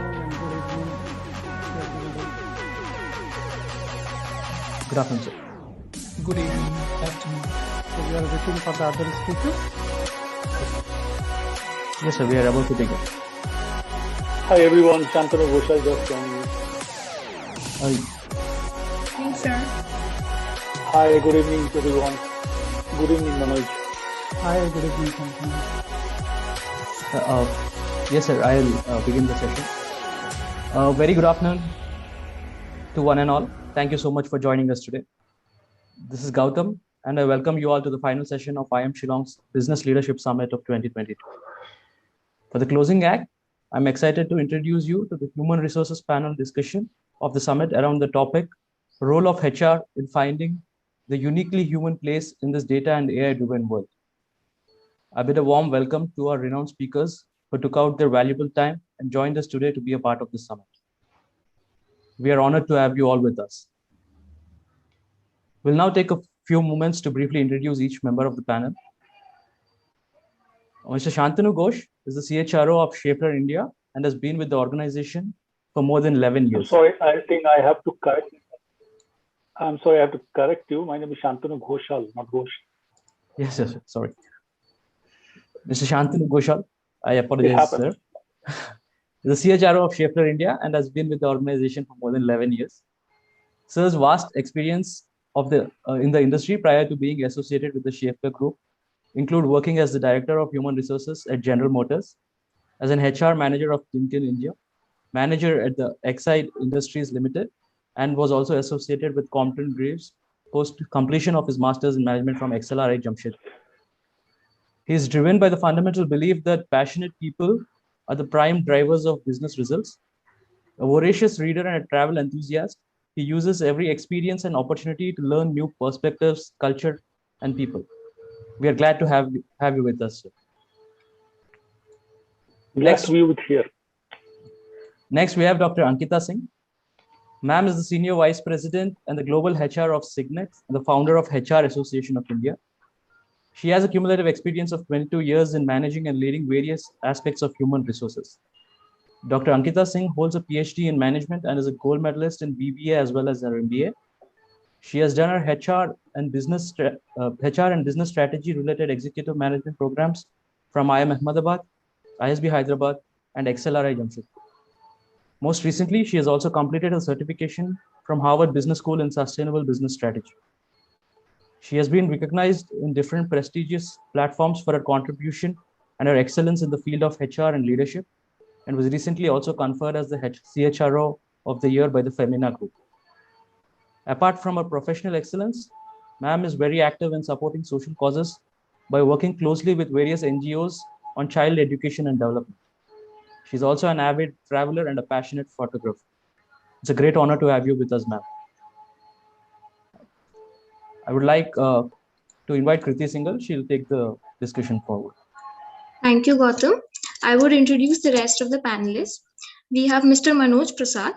and good evening to everybody. Good afternoon, sir. Good evening, afternoon. So we are waiting for the other speakers. Yes, sir, we are about to begin. Hi everyone, Shantanu Ghoshal just joined me. Thanks, sir. Hi, good evening to everyone. Good evening, Manoj. Hi, good evening. Shantanu. Yes, sir, I'll begin the session. Very good afternoon to one and all. Thank you so much for joining us today. This is Gautam, and I welcome you all to the final session of IIM Shillong's Business Leadership Summit of 2022. For the closing act, I'm excited to introduce you to the Human Resources panel discussion of the summit around the topic, role of HR in finding the uniquely human place in this data and AI-driven world. I bid a warm welcome to our renowned speakers who took out their valuable time and joined us today to be a part of this summit. We are honored to have you all with us. We'll now take a few moments to briefly introduce each member of the panel. Mr. Shantanu Ghosh is the CHRO of Schaeffler India and has been with the organization for more than 11 years. I'm sorry, I think I have to correct. I'm sorry, I have to correct you. My name is Shantanu Ghoshal, not Ghosh. Yes, yes, sorry. Mr. Shantanu Ghoshal, I apologize, sir. The CHRO of Schaeffler India and has been with the organization for more than 11 years. Sir's vast experience of in the industry prior to being associated with the Schaeffler Group include working as the Director of Human Resources at General Motors, as an HR manager of Timken India, manager at the Exide Industries Limited, and was also associated with Compton Graves post completion of his Masters in Management from XLRI Jamshedpur. He is driven by the fundamental belief that passionate people are the prime drivers of business results. A voracious reader and a travel enthusiast, he uses every experience and opportunity to learn new perspectives, culture, and people. We are glad to have you with us, sir. Glad to be with here. Next, we have Dr. Ankita Singh. Ma'am is the Senior Vice President and the Global HR of Signet and the founder of HR Association of India. She has a cumulative experience of 22 years in managing and leading various aspects of human resources. Dr. Ankita Singh holds a PhD in management and is a gold medalist in BBA as well as her MBA. She has done her HR and business strategy related executive management programs from IIM Ahmedabad, ISB Hyderabad, and XLRI Jamshedpur. Most recently, she has also completed her certification from Harvard Business School in Sustainable Business Strategy. She has been recognized in different prestigious platforms for her contribution and her excellence in the field of HR and leadership, and was recently also conferred as the CHRO of the Year by the Femina Group. Apart from her professional excellence, ma'am is very active in supporting social causes by working closely with various NGOs on child education and development. She's also an avid traveler and a passionate photographer. It's a great honor to have you with us, ma'am. I would like to invite Kriti Singhal. She'll take the discussion forward. Thank you, Gautam. I would introduce the rest of the panelists. We have Mr. Manoj Prasad.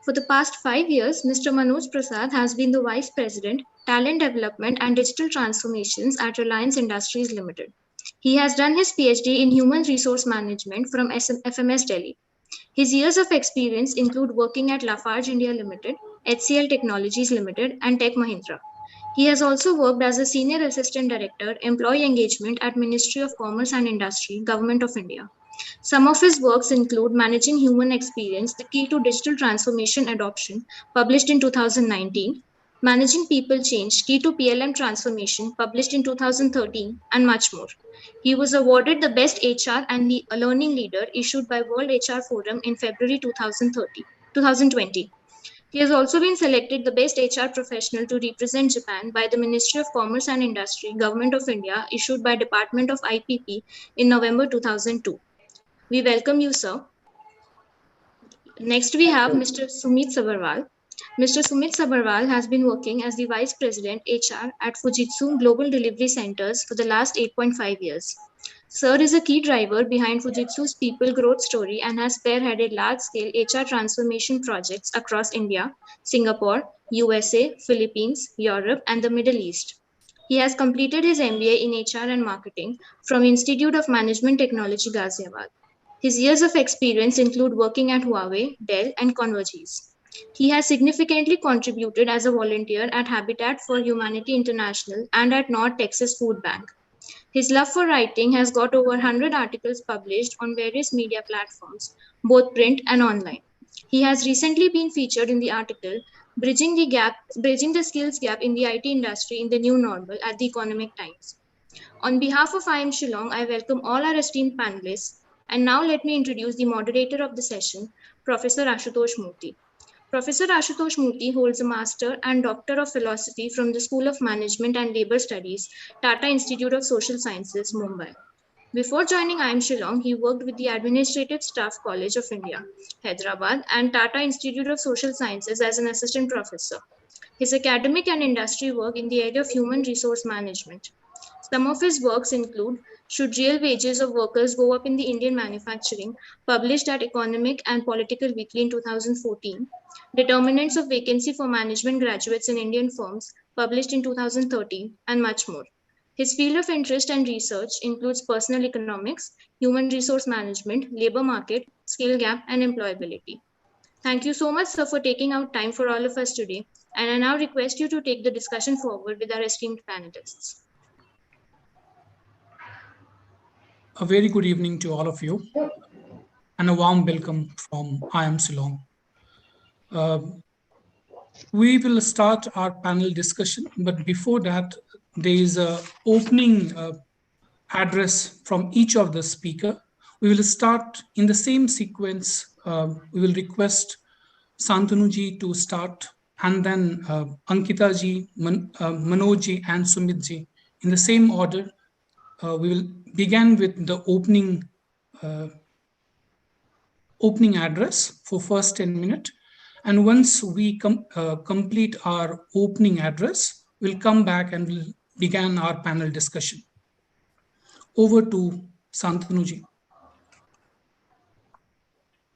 For the past 5 years, Mr. Manoj Prasad has been the Vice President, Talent Development and Digital Transformations at Reliance Industries Limited. He has done his PhD in Human Resource Management from FMS Delhi. His years of experience include working at Lafarge India Limited, HCL Technologies Limited, and Tech Mahindra. He has also worked as a Senior Assistant Director, Employee Engagement at Ministry of Commerce and Industry, Government of India. Some of his works include Managing Human Experience, the Key to Digital Transformation Adoption, published in 2019, Managing People Change, Key to PLM Transformation, published in 2013, and much more. He was awarded the Best HR and Learning Leader issued by World HR Forum in February 2020. He has also been selected the Best HR Professional to represent Japan by the Ministry of Commerce and Industry, Government of India, issued by Department of IPP in November 2002. We welcome you, sir. Next, we have Mr. Sumit Sabharwal. Mr. Sumit Sabharwal has been working as the Vice President HR at Fujitsu Global Delivery Centers for the last 8.5 years. Sir is a key driver behind Fujitsu's people growth story and has spearheaded large-scale HR transformation projects across India, Singapore, USA, Philippines, Europe, and the Middle East. He has completed his MBA in HR and Marketing from Institute of Management Technology, Ghaziabad. His years of experience include working at Huawei, Dell, and Convergys. He has significantly contributed as a volunteer at Habitat for Humanity International and at North Texas Food Bank. His love for writing has got over 100 articles published on various media platforms, both print and online. He has recently been featured in the article Bridging the Skills Gap in the IT Industry in the New Normal at the Economic Times. On behalf of IIM Shillong, I welcome all our esteemed panelists. And now let me introduce the moderator of the session, Professor Ashutosh Murthy. Professor Ashutosh Murthy holds a Master and Doctor of Philosophy from the School of Management and Labour Studies, Tata Institute of Social Sciences, Mumbai. Before joining IIM Shillong, he worked with the Administrative Staff College of India, Hyderabad, and Tata Institute of Social Sciences as an assistant professor. His academic and industry work in the area of human resource management. Some of his works include Should Real Wages of Workers Go Up in the Indian Manufacturing, published at Economic and Political Weekly in 2014, Determinants of Vacancy for Management Graduates in Indian Firms, published in 2013, and much more. His field of interest and research includes personal economics, human resource management, labor market, skill gap, and employability. Thank you so much, sir, for taking out time for all of us today. And I now request you to take the discussion forward with our esteemed panelists. A very good evening to all of you, and a warm welcome from IIM Shillong. We will start our panel discussion, but before that, there is an opening address from each of the speaker. We will start in the same sequence. We will request Santanu ji to start, and then Ankita ji, Manoj ji, and Sumit ji. In the same order, we will begin with the opening address for first 10 minutes. And once we complete our opening address, we'll come back and we'll begin our panel discussion. Over to Santanu ji.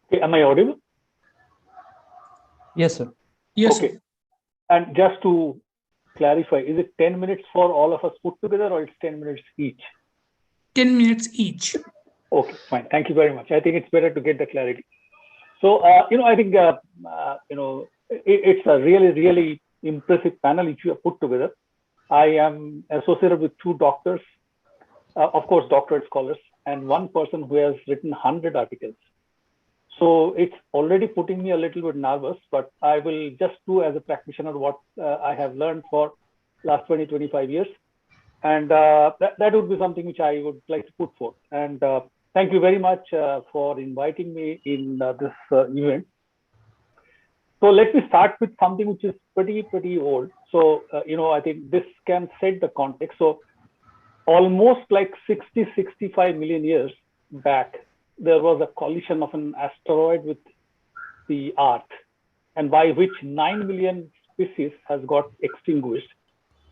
Okay, am I audible? Yes, sir. Yes. Okay. Sir. And just to clarify, is it 10 minutes for all of us put together, or it's 10 minutes each? 10 minutes each. Okay, fine. Thank you very much. I think it's better to get the clarity. So, I think, it's a really, really impressive panel which you have put together. I am associated with two doctors, of course, doctorate scholars, and one person who has written 100 articles. So it's already putting me a little bit nervous, but I will just do as a practitioner what I have learned for last 20, 25 years. And that would be something which I would like to put forth. And thank you very much for inviting me in this event. So let me start with something which is pretty old. So, I think this can set the context. So almost like 65 million years back, there was a collision of an asteroid with the Earth, and by which 9 million species has got extinguished,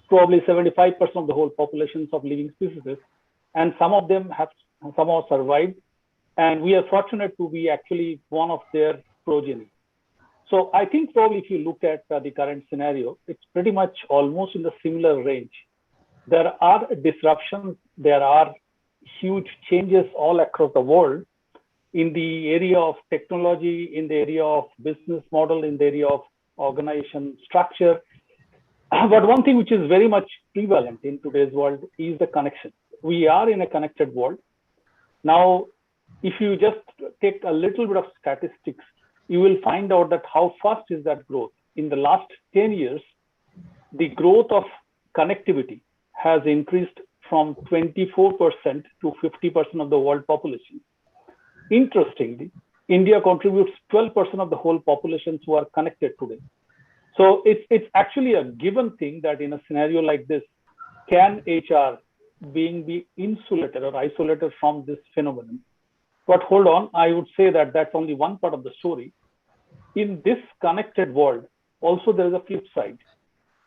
probably 75% of the whole populations of living species, and some of them have somehow survived, and we are fortunate to be actually one of their progeny. So I think probably if you look at the current scenario, it's pretty much almost in the similar range. There are disruptions, there are huge changes all across the world in the area of technology, in the area of business model, in the area of organization structure. But one thing which is very much prevalent in today's world is the connection. We are in a connected world. Now, if you just take a little bit of statistics, you will find out that how fast is that growth. In the last 10 years, the growth of connectivity has increased from 24% to 50% of the world population. Interestingly, India contributes 12% of the whole populations who are connected today. So it's actually a given thing that in a scenario like this, can HR be insulated or isolated from this phenomenon? But hold on, I would say that that's only one part of the story. In this connected world, also there is a flip side.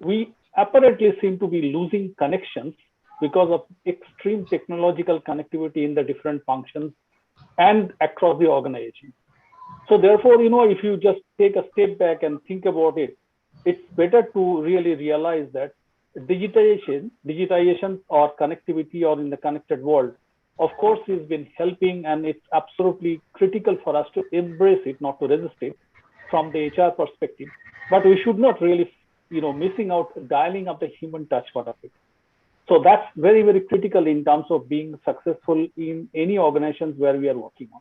We apparently seem to be losing connections because of extreme technological connectivity in the different functions and across the organization. So therefore, if you just take a step back and think about it, it's better to really realize that digitization or connectivity or in the connected world of course, has been helping, and it's absolutely critical for us to embrace it, not to resist it from the HR perspective. But we should not really, missing out, dialing up the human touch part of it. So that's very, very critical in terms of being successful in any organizations where we are working on.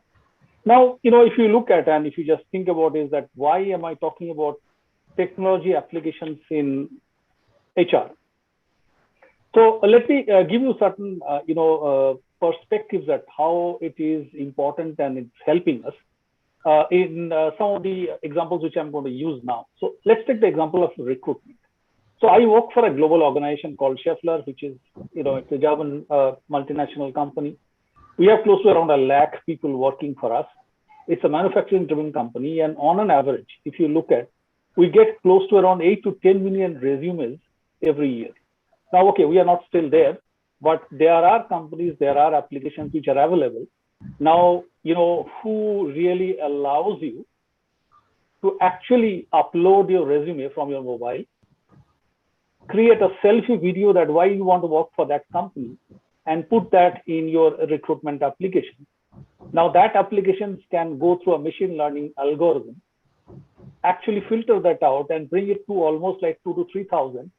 Now, if you look at, and if you just think about, is that why am I talking about technology applications in HR? So let me give you certain, perspectives at how it is important and it's helping us in some of the examples which I'm going to use now. So let's take the example of recruitment. So I work for a global organization called Schaeffler, which is, it's a German multinational company. We have close to around 1 lakh people working for us. It's a manufacturing-driven company, and on an average, if you look at, we get close to around 8 to 10 million resumes every year. Now, okay, we are not still there, but there are companies, there are applications which are available. Now, who really allows you to actually upload your resume from your mobile, create a selfie video that why you want to work for that company, and put that in your recruitment application. Now that applications can go through a machine learning algorithm, actually filter that out and bring it to almost like 2,000 to 3,000.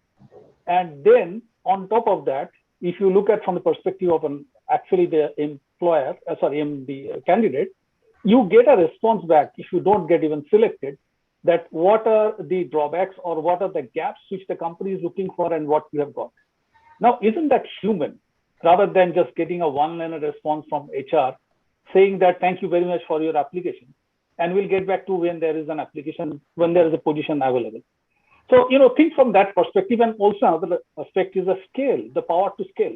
And then on top of that, if you look at from the perspective of the employer, the candidate, you get a response back if you don't get even selected, that what are the drawbacks or what are the gaps which the company is looking for and what you have got. Now, isn't that human, rather than just getting a one-liner response from HR saying that thank you very much for your application, and we'll get back to when there is an application, when there is a position available. So, think from that perspective. And also another aspect is the scale, the power to scale.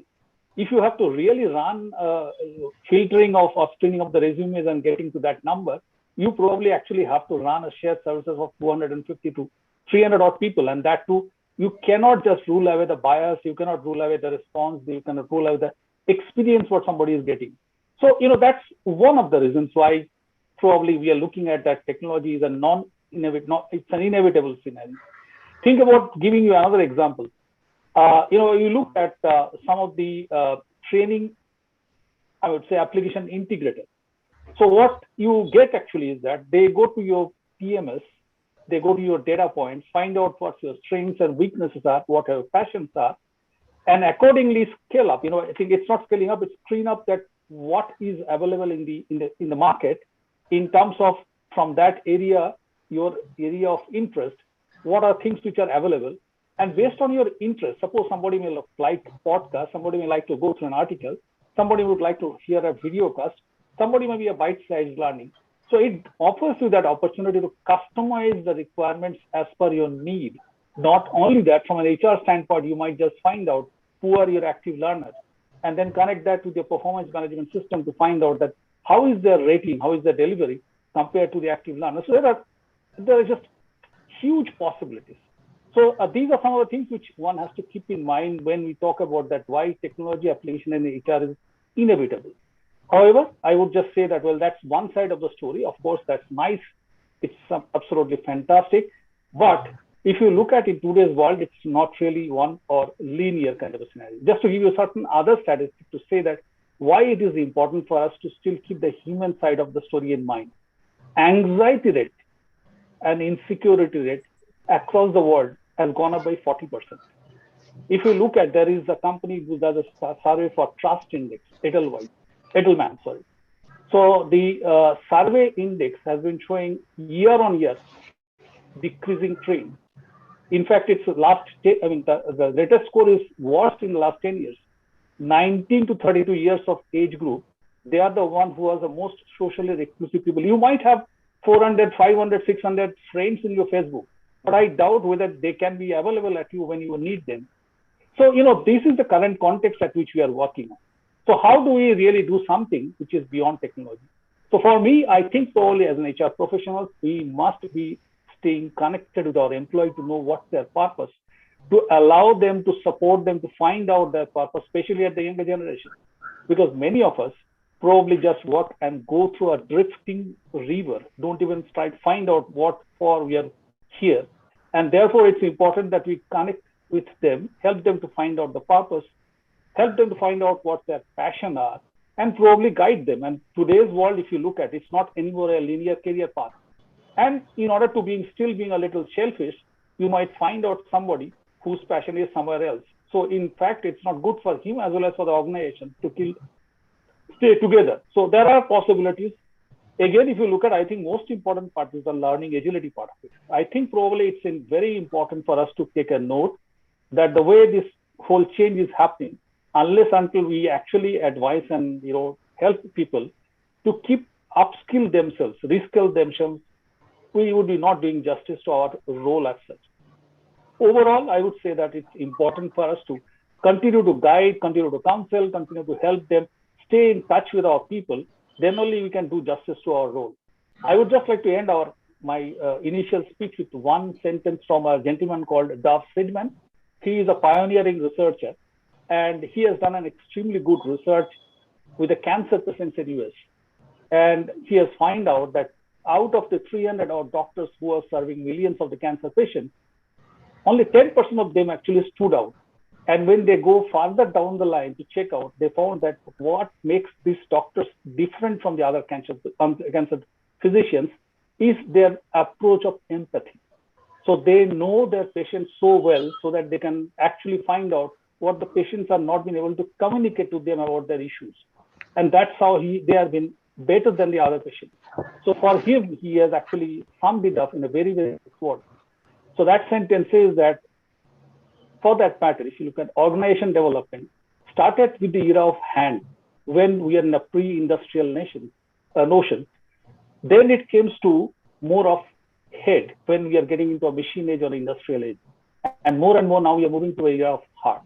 If you have to really run filtering of or screening of the resumes and getting to that number, you probably actually have to run a shared services of 250 to 300 odd people. And that too, you cannot just rule away the bias, you cannot rule away the response, you cannot rule away the experience what somebody is getting. So, that's one of the reasons why probably we are looking at that technology is it's an inevitable scenario. Think about giving you another example. You look at some of the training, I would say, application integrators. So what you get actually is that they go to your PMS, they go to your data points, find out what your strengths and weaknesses are, what your passions are, and accordingly scale up. I think it's not scaling up, it's screen up that what is available in the market in terms of from that area, your area of interest, what are things which are available. And based on your interest, suppose somebody may like podcast, somebody may like to go through an article, somebody would like to hear a video cast, somebody may be a bite-sized learning. So it offers you that opportunity to customize the requirements as per your need. Not only that, from an HR standpoint, you might just find out who are your active learners and then connect that to the performance management system to find out that how is their rating, how is their delivery compared to the active learners. So there are just huge possibilities. So these are some of the things which one has to keep in mind when we talk about that why technology application in HR is inevitable. However, I would just say that, well, that's one side of the story. Of course, that's nice. It's absolutely fantastic. But if you look at in today's world, it's not really one or linear kind of a scenario. Just to give you certain other statistics to say that why it is important for us to still keep the human side of the story in mind. Anxiety rate and insecurity rate across the world has gone up by 40%. If you look at, there is a company who does a survey for trust index, Edelman. So the survey index has been showing year on year decreasing trend. In fact, it's the latest score is worst in the last 10 years. 19 to 32 years of age group, they are the ones who are the most socially reclusive people. You might have 400, 500, 600 friends in your Facebook, but I doubt whether they can be available at you when you need them. So, this is the current context at which we are working on. So how do we really do something which is beyond technology? So for me, I think probably as an HR professional, we must be staying connected with our employee to know what's their purpose, to allow them, to support them, to find out their purpose, especially at the younger generation. Because many of us probably just work and go through a drifting river, don't even try to find out what for we are here. And therefore, it's important that we connect with them, help them to find out the purpose, help them to find out what their passion are, and probably guide them. And today's world, if you look at it, it's not anymore a linear career path. And in order to still being a little selfish, you might find out somebody whose passion is somewhere else. So in fact, it's not good for him as well as for the organization to stay together. So there are possibilities. Again, if you look at, I think most important part is the learning agility part of it. I think probably it's very important for us to take a note that the way this whole change is happening, unless until we actually advise and help people to keep upskill themselves, reskill themselves, we would be not doing justice to our role as such. Overall, I would say that it's important for us to continue to guide, continue to counsel, continue to help them, stay in touch with our people. Then only we can do justice to our role. I would just like to end my initial speech with one sentence from a gentleman called Dov Sidman. He is a pioneering researcher, and he has done an extremely good research with the cancer patients in US. And he has found out that out of the 300 odd doctors who are serving millions of the cancer patients, only 10% of them actually stood out. And when they go farther down the line to check out, they found that what makes these doctors different from the other cancer physicians is their approach of empathy. So they know their patients so well so that they can actually find out what the patients are not being able to communicate to them about their issues. And that's how they have been better than the other patients. So for him, he has actually summed it up in a very, very good word. So that sentence says that, for that matter, if you look at organization development, started with the era of hand, when we are in a pre-industrial notion. Then it comes to more of head, when we are getting into a machine age or industrial age. And more now we are moving to an era of heart.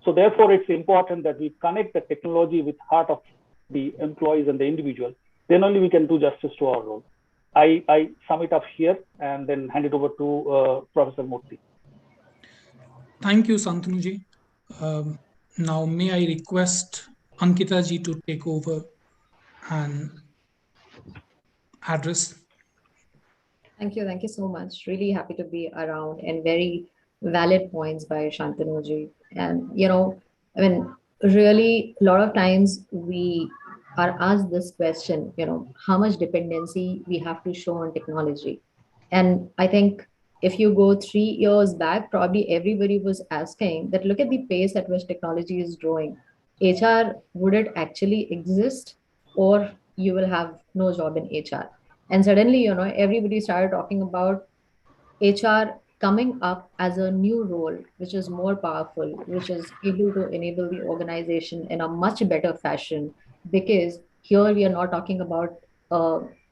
So therefore, it's important that we connect the technology with heart of the employees and the individual. Then only we can do justice to our role. I sum it up here and then hand it over to Professor Murthy. Thank you, Santanuji. Now, may I request Ankita ji to take over and address. Thank you so much. Really happy to be around, and very valid points by Shantanu. And really a lot of times we are asked this question, how much dependency we have to show on technology. And I think if you go 3 years back, probably everybody was asking that, look at the pace at which technology is growing. HR, would it actually exist, or you will have no job in HR? And suddenly, everybody started talking about HR coming up as a new role, which is more powerful, which is able to enable the organization in a much better fashion. Because here we are not talking about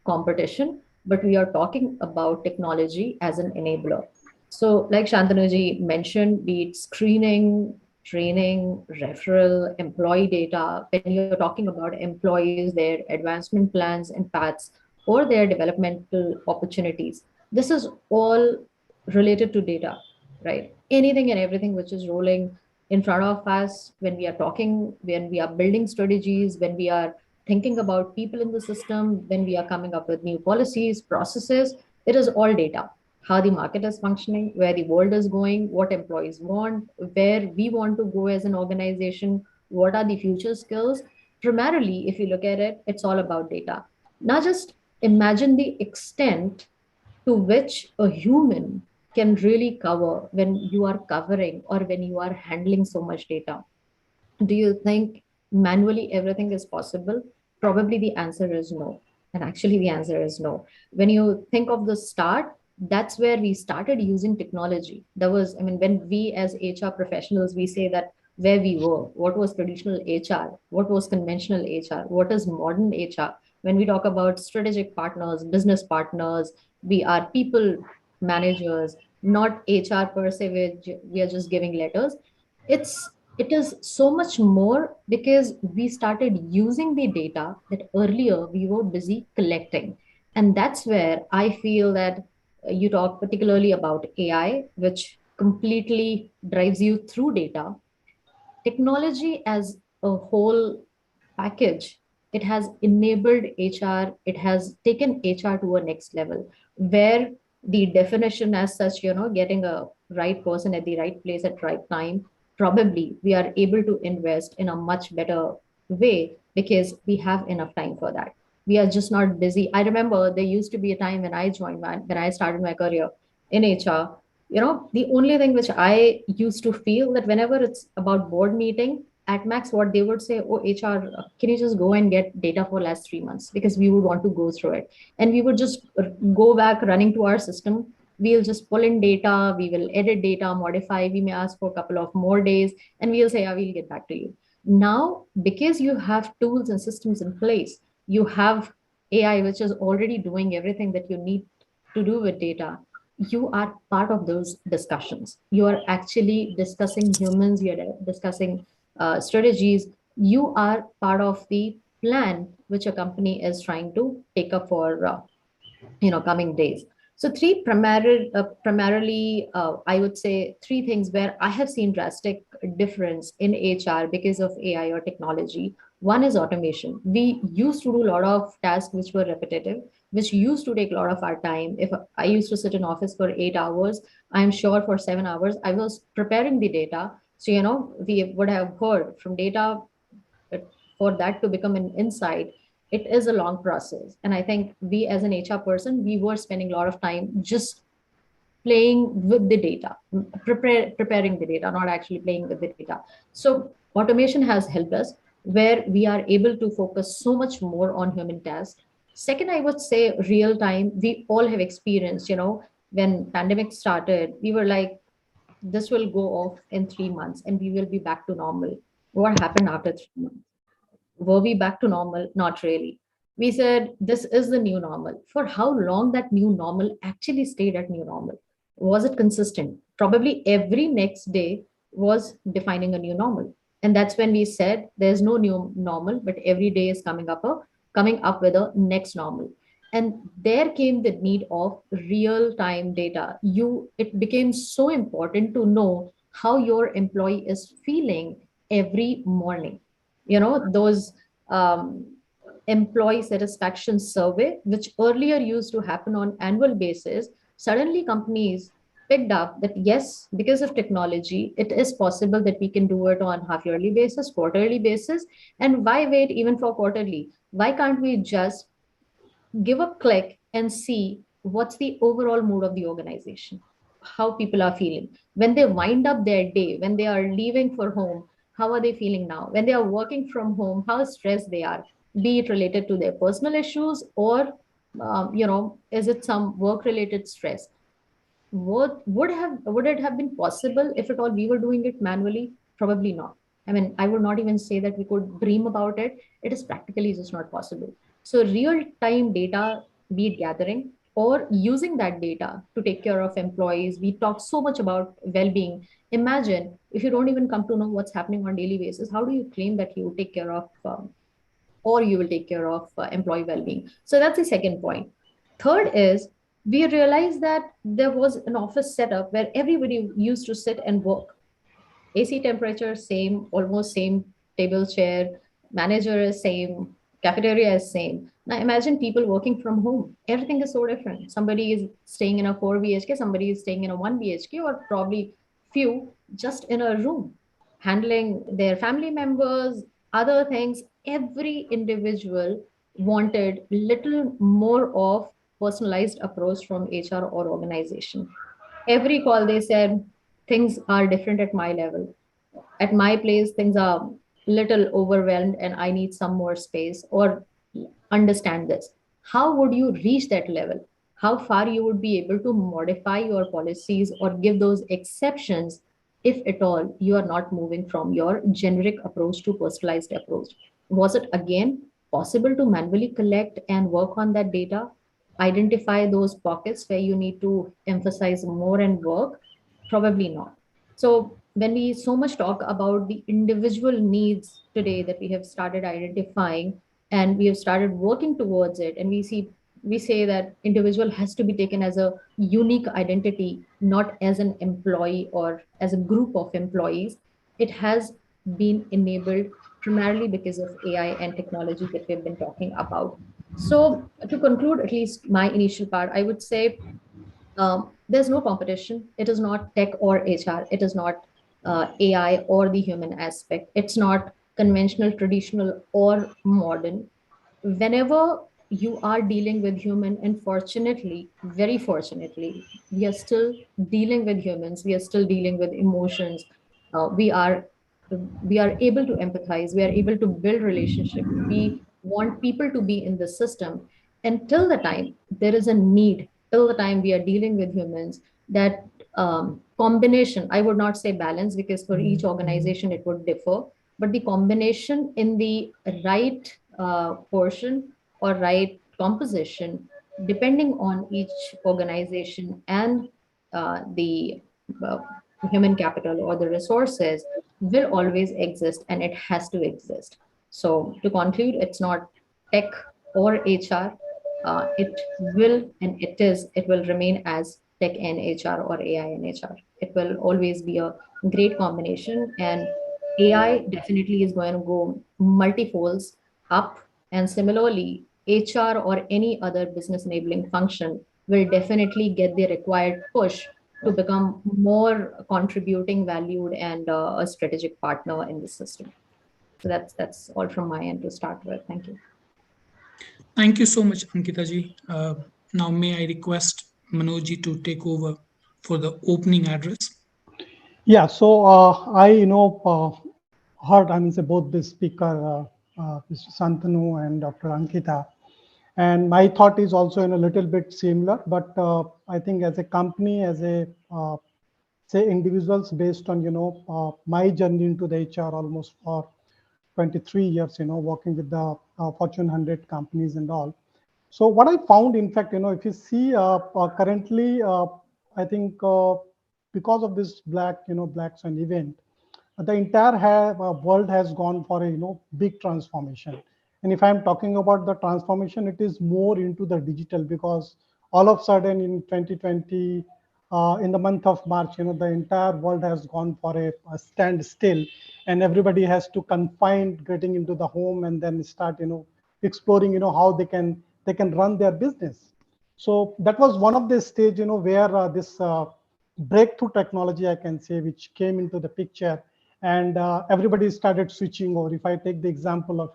competition, but we are talking about technology as an enabler. So like Shantanu mentioned, be it screening, training, referral, employee data, when you're talking about employees, their advancement plans and paths, or their developmental opportunities, this is all related to data, right? Anything and everything which is rolling in front of us, when we are talking, when we are building strategies, when we are thinking about people in the system, when we are coming up with new policies, processes, it is all data. How the market is functioning, where the world is going, what employees want, where we want to go as an organization, what are the future skills. Primarily, if you look at it, it's all about data. Now just imagine the extent to which a human can really cover when you are covering or when you are handling so much data. Do you think manually everything is possible? Probably the answer is no. And actually the answer is no. When you think of the start, that's where we started using technology. There was, when we as HR professionals, we say that where we were, what was traditional HR, what was conventional HR, what is modern HR. When we talk about strategic partners, business partners, we are people managers, not HR per se, we are just giving letters. It is so much more because we started using the data that earlier we were busy collecting. And that's where I feel that you talk particularly about AI, which completely drives you through data. Technology as a whole package, it has enabled HR, it has taken HR to a next level, where the definition as such, getting a right person at the right place at right time, probably we are able to invest in a much better way because we have enough time for that. We are just not busy. I remember there used to be a time when when I started my career in HR, the only thing which I used to feel that whenever it's about board meeting, at max what they would say, oh HR, can you just go and get data for last 3 months, because we would want to go through it, and we would just go back running to our system. We'll just pull in data, we will edit data, modify, we may ask for a couple of more days, and we'll say, yeah, we'll get back to you. Now, because you have tools and systems in place, you have AI which is already doing everything that you need to do with data. You are part of those discussions. You are actually discussing humans, you're discussing strategies. You are part of the plan which a company is trying to take up for coming days. So primarily, I would say three things where I have seen drastic difference in HR because of AI or technology. One is automation. We used to do a lot of tasks which were repetitive, which used to take a lot of our time. If I used to sit in office for 8 hours, I'm sure for 7 hours I was preparing the data. So we would have heard from data, for that to become an insight, it is a long process. And I think we as an HR person, we were spending a lot of time just playing with the data, preparing the data, not actually playing with the data. So automation has helped us, where we are able to focus so much more on human tasks. Second, I would say real time. We all have experienced, when pandemic started, we were like, this will go off in 3 months and we will be back to normal. What happened after 3 months? Were we back to normal? Not really. We said this is the new normal. For how long that new normal actually stayed at new normal? Was it consistent? Probably every next day was defining a new normal. And that's when we said there's no new normal, but every day is coming up with a next normal. And there came the need of real-time data. It became so important to know how your employee is feeling every morning. Those um, employee satisfaction survey, which earlier used to happen on annual basis, suddenly companies picked up that yes, because of technology, it is possible that we can do it on half yearly basis, quarterly basis. And why wait even for quarterly? Why can't we just give a click and see what's the overall mood of the organization, how people are feeling when they wind up their day, when they are leaving for home, how are they feeling now, when they are working from home, how stressed they are, be it related to their personal issues or is it some work related stress. Would it have been possible if at all we were doing it manually? Probably not. I mean, I would not even say that we could dream about it. It is practically just not possible. So real time data, be it gathering or using that data to take care of employees. We talk so much about well-being. Imagine if you don't even come to know what's happening on daily basis, how do you claim that you take care of or you will take care of employee well-being? So that's the second point. Third is we realized that there was an office setup where everybody used to sit and work. AC temperature, same, almost same table chair, manager is same, cafeteria is same. Now imagine people working from home. Everything is so different. Somebody is staying in a 4 BHK, somebody is staying in a 1 BHK, or probably few just in a room, handling their family members, other things. Every individual wanted little more of personalized approach from HR or organization. Every call they said things are different at my level. At my place, things are little overwhelmed and I need some more space, or understand this. How would you reach that level? How far you would be able to modify your policies or give those exceptions if at all you are not moving from your generic approach to personalized approach? Was it again possible to manually collect and work on that data, identify those pockets where you need to emphasize more and work? Probably not. So when we so much talk about the individual needs today that we have started identifying and we have started working towards it, and we say that individual has to be taken as a unique identity, not as an employee or as a group of employees. It has been enabled primarily because of AI and technology that we've been talking about. So to conclude at least my initial part, I would say there's no competition. It is not tech or HR. It is not AI or the human aspect. It's not conventional, traditional, or modern, whenever you are dealing with human, and fortunately, very fortunately, we are still dealing with humans, we are still dealing with emotions, we are able to empathize, we are able to build relationship, we want people to be in the system. And till the time there is a need, till the time we are dealing with humans, that combination, I would not say balance, because for each organization it would differ, but the combination in the right portion or right composition, depending on each organization and the uh, human capital or the resources, will always exist, and it has to exist. So to conclude, it's not tech or HR. It will and it will remain as tech and HR or AI and HR. It will always be a great combination, and AI definitely is going to go multifolds up. And similarly, HR or any other business enabling function will definitely get the required push to become more contributing, valued, and a strategic partner in the system. So that's all from my end to start with. Thank you. Thank you so much, Ankita ji. Now, may I request Manoj ji to take over for the opening address? Yeah, so heard, I mean, say both the speaker, Mr. Santanu and Dr. Ankita, and my thought is also in a little bit similar, but I think as a company, as a say individuals, based on my journey into the HR almost for 23 years, working with the Fortune 100 companies and all. So what I found, in fact, if you see currently, I think because of this Black Swan event, the entire world has gone for a big transformation. And if I'm talking about the transformation, it is more into the digital, because all of a sudden in 2020, in the month of March, the entire world has gone for a standstill, and everybody has to confine getting into the home and then start exploring how they can run their business. So that was one of the stage where this breakthrough technology, I can say, which came into the picture, and everybody started switching over. If I take the example of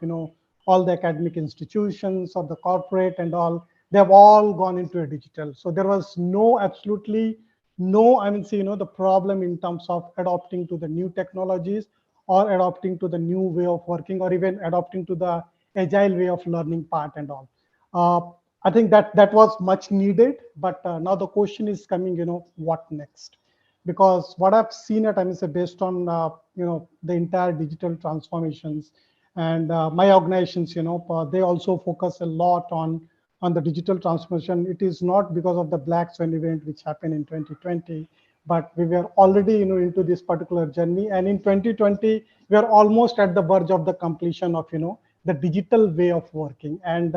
all the academic institutions or the corporate and all, they have all gone into a digital. So there was absolutely no, I mean, see, the problem in terms of adopting to the new technologies, or adopting to the new way of working, or even adopting to the agile way of learning part and all. uh, I think that was much needed, but now the question is coming, what next? Because what I've seen at, I mean, say, based on the entire digital transformations, and my organizations, they also focus a lot on the digital transformation. It is not because of the Black Swan event which happened in 2020, but we were already into this particular journey, and in 2020 we are almost at the verge of the completion of the digital way of working. And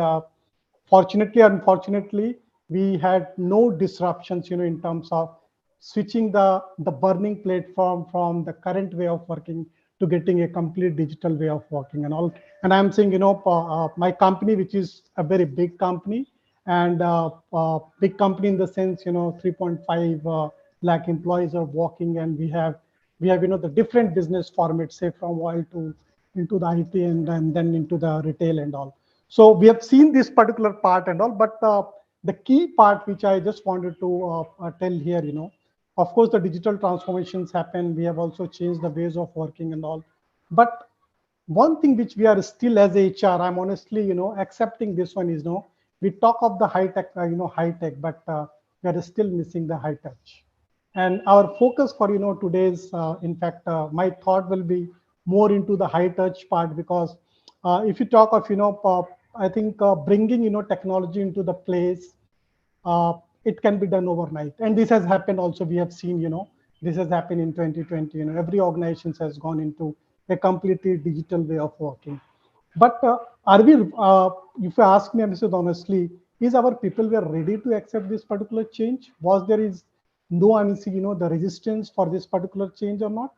fortunately, unfortunately, we had no disruptions, in terms of switching the burning platform from the current way of working to getting a complete digital way of working and all. And I'm saying, my company, which is a very big company, and big company in the sense, 3.5 lakh employees are working, and we have the different business formats, say from oil to into the IT, and then into the retail and all. So we have seen this particular part and all, but the key part which I just wanted to tell here, of course, the digital transformations happen. We have also changed the ways of working and all. But one thing which we are still as HR, I'm honestly, accepting this one is, we talk of the high tech, high tech, but we are still missing the high touch. And our focus for, today's, in fact, my thought will be more into the high touch part, because if you talk of, I think bringing, technology into the place, uh, it can be done overnight. And this has happened also. We have seen, this has happened in 2020. Every organization has gone into a completely digital way of working. But are we, if you ask me, Mr. honestly, is our people were ready to accept this particular change? Was there is no, I mean, see, the resistance for this particular change or not?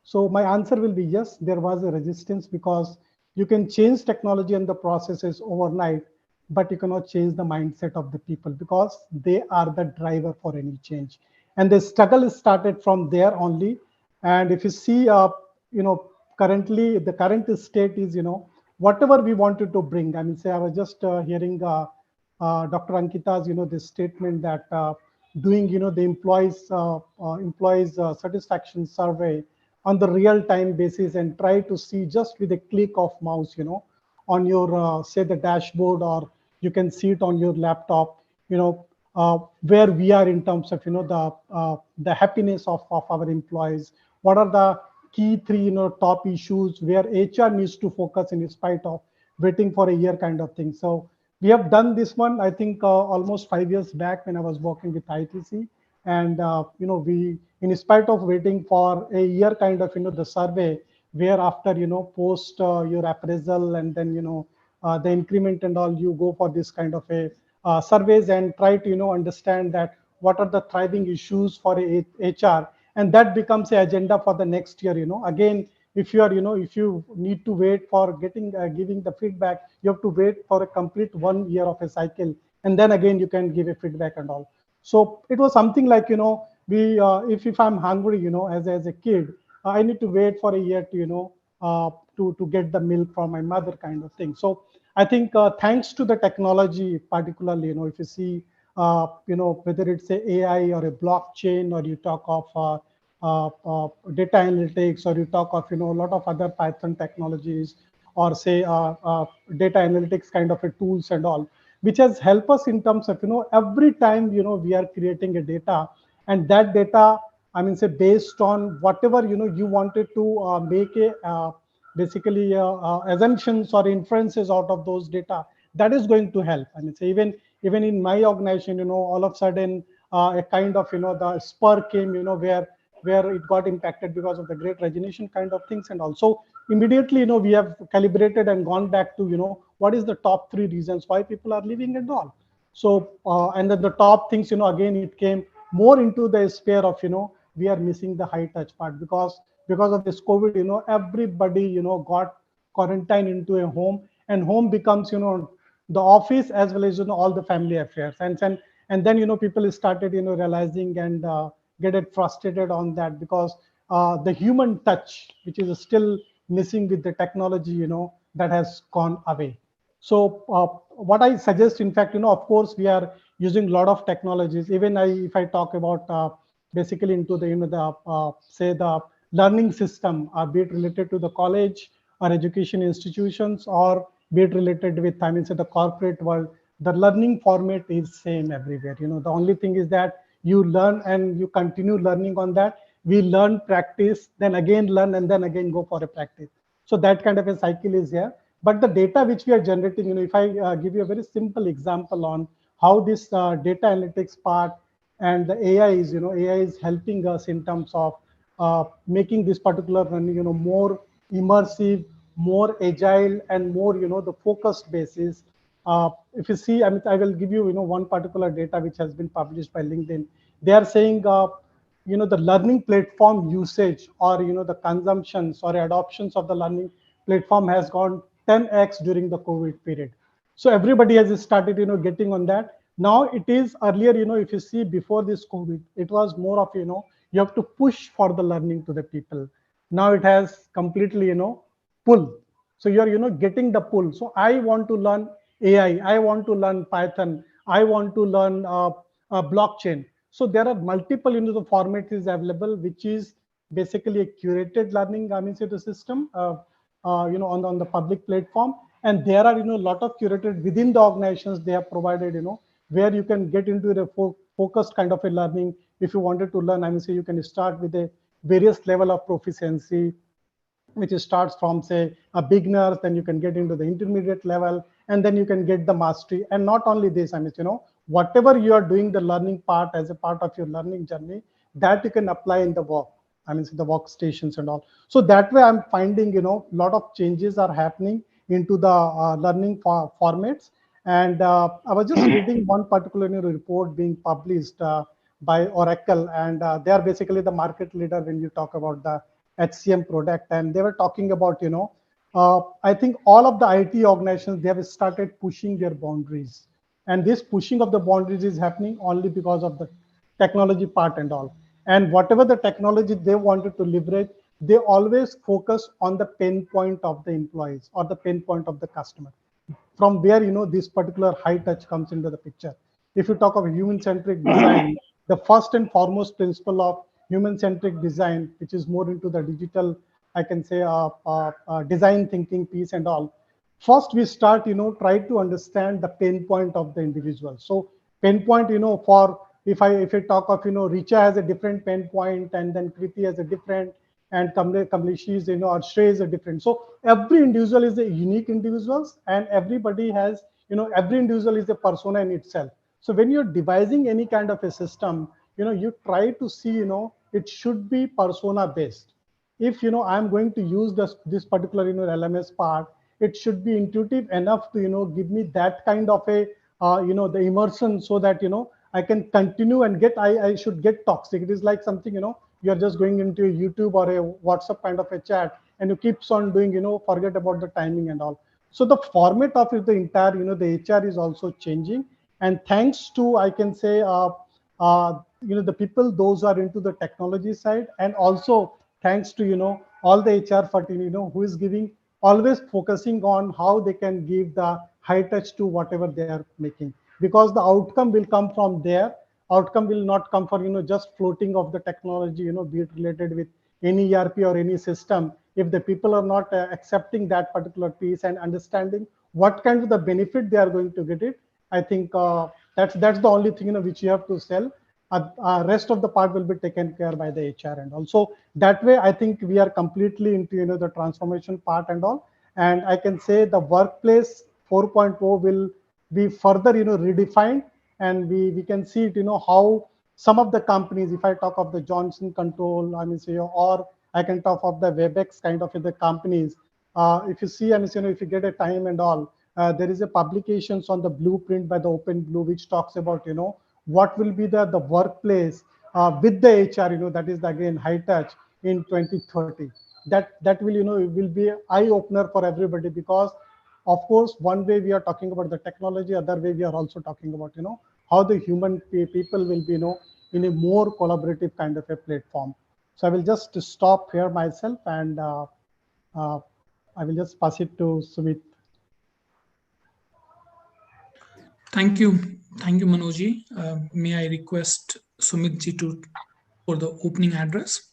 So my answer will be yes, there was a resistance, because you can change technology and the processes overnight, but you cannot change the mindset of the people, because they are the driver for any change. And the struggle is started from there only. And if you see, you know, currently the current state is, whatever we wanted to bring. I mean, say I was just hearing Dr. Ankita's, this statement that doing, the employees satisfaction survey on the real time basis and try to see just with a click of mouse, on your say the dashboard, or you can see it on your laptop, where we are in terms of the happiness of our employees. What are the key three top issues where HR needs to focus in spite of waiting for a year kind of thing. So we have done this one, I think, almost 5 years back when I was working with ITC, and we, in spite of waiting for a year kind of the survey, where after post your appraisal and then the increment and all, you go for this kind of a surveys and try to understand that what are the thriving issues for a HR, and that becomes a agenda for the next year. Again, if you are if you need to wait for getting giving the feedback, you have to wait for a complete 1 year of a cycle, and then again you can give a feedback and all. So it was something like we if I'm hungry as a kid, I need to wait for a year to to get the milk from my mother kind of thing. So I think thanks to the technology, particularly if you see whether it's a AI or a blockchain, or you talk of data analytics, or you talk of a lot of other Python technologies, or say data analytics kind of a tools and all, which has helped us in terms of every time we are creating a data, and that data, I mean, say based on whatever you wanted to make a basically assumptions or inferences out of those data, that is going to help. I mean, say even in my organization, all of a sudden a kind of the spur came, where it got impacted because of the great resignation kind of things, and also immediately we have calibrated and gone back to what is the top 3 reasons why people are leaving and all. So and then the top things, again it came more into the sphere of we are missing the high touch part, because of this COVID, everybody got quarantined into a home, and home becomes the office as well as all the family affairs, and then people started realizing and get it frustrated on that, because the human touch, which is still missing with the technology, that has gone away. So what I suggest, in fact, of course, we are using a lot of technologies. Even if I talk about basically into the say the learning system, be it related to the college or education institutions, or be it related with, I mean, say the corporate world, the learning format is same everywhere. The only thing is that you learn and you continue learning on that. We learn, practice, then again learn, and then again go for a practice. So that kind of a cycle is here. But the data which we are generating, if I give you a very simple example on how this data analytics part and the AI is, AI is helping us in terms of making this particular learning, more immersive, more agile, and more, the focused basis. If you see, I mean, I will give you, one particular data which has been published by LinkedIn. They are saying, the learning platform usage, or the consumptions or adoptions of the learning platform has gone 10x during the COVID period. So everybody has started getting on that. Now it is earlier, if you see before this COVID, it was more of you have to push for the learning to the people. Now it has completely pull. So you're getting the pull. So I want to learn AI, I want to learn Python, I want to learn blockchain. So there are multiple the formats is available, which is basically a curated learning, I mean, say the system on the public platform. And there are a lot of curated within the organizations. They have provided where you can get into the focused kind of a learning. If you wanted to learn, I mean, say you can start with a various level of proficiency, which starts from say a beginner, then you can get into the intermediate level, and then you can get the mastery. And not only this, I mean, whatever you are doing the learning part as a part of your learning journey, that you can apply in the work, I mean, the workstations and all. So that way I'm finding a lot of changes are happening into the learning formats. And I was just reading one particular report being published by Oracle, and they are basically the market leader when you talk about the HCM product. And they were talking about I think all of the IT organizations, they have started pushing their boundaries, and this pushing of the boundaries is happening only because of the technology part and all. And whatever the technology they wanted to leverage, they always focus on the pain point of the employees or the pain point of the customer. From where, this particular high touch comes into the picture. If you talk of human-centric design, the first and foremost principle of human-centric design, which is more into the digital, I can say, design thinking piece and all. First, we start, try to understand the pain point of the individual. So pain point, for if I talk of, Richa has a different pain point, and then Kriti has a different, and Kamleshi is, or Shrey is a different. So every individual is a unique individuals, and everybody has, every individual is a persona in itself. So when you're devising any kind of a system, you try to see, it should be persona based. If I'm going to use this particular LMS part, it should be intuitive enough to give me that kind of a the immersion, so that I can continue and get I should get toxic. It is like something, you're just going into a YouTube or a WhatsApp kind of a chat, and you keeps on doing, forget about the timing and all. So the format of the entire, the HR is also changing. And thanks to, I can say, the people, those are into the technology side, and also thanks to, all the HR 14, who is giving, always focusing on how they can give the high touch to whatever they are making, because the outcome will come from there. Outcome will not come for, just floating of the technology, be it related with any ERP or any system. If the people are not accepting that particular piece and understanding what kind of the benefit they are going to get it, I think that's the only thing, which you have to sell. Rest of the part will be taken care by the HR. And also that way, I think we are completely into, the transformation part and all. And I can say the workplace 4.0 will be further, redefined. And we can see it, how some of the companies, if I talk of the Johnson Control, I mean, say, or I can talk of the Webex kind of the companies. If you see, I mean, if you get a time and all, there is a publications on the blueprint by the Open Blue, which talks about, what will be the workplace with the HR, that is again high touch in 2030. That will, will be an eye opener for everybody, because of course, one way we are talking about the technology, other way we are also talking about, how the human people will be, in a more collaborative kind of a platform. So I will just stop here myself, and I will just pass it to Sumit. Thank you. Thank you, Manojji. May I request Sumitji for the opening address?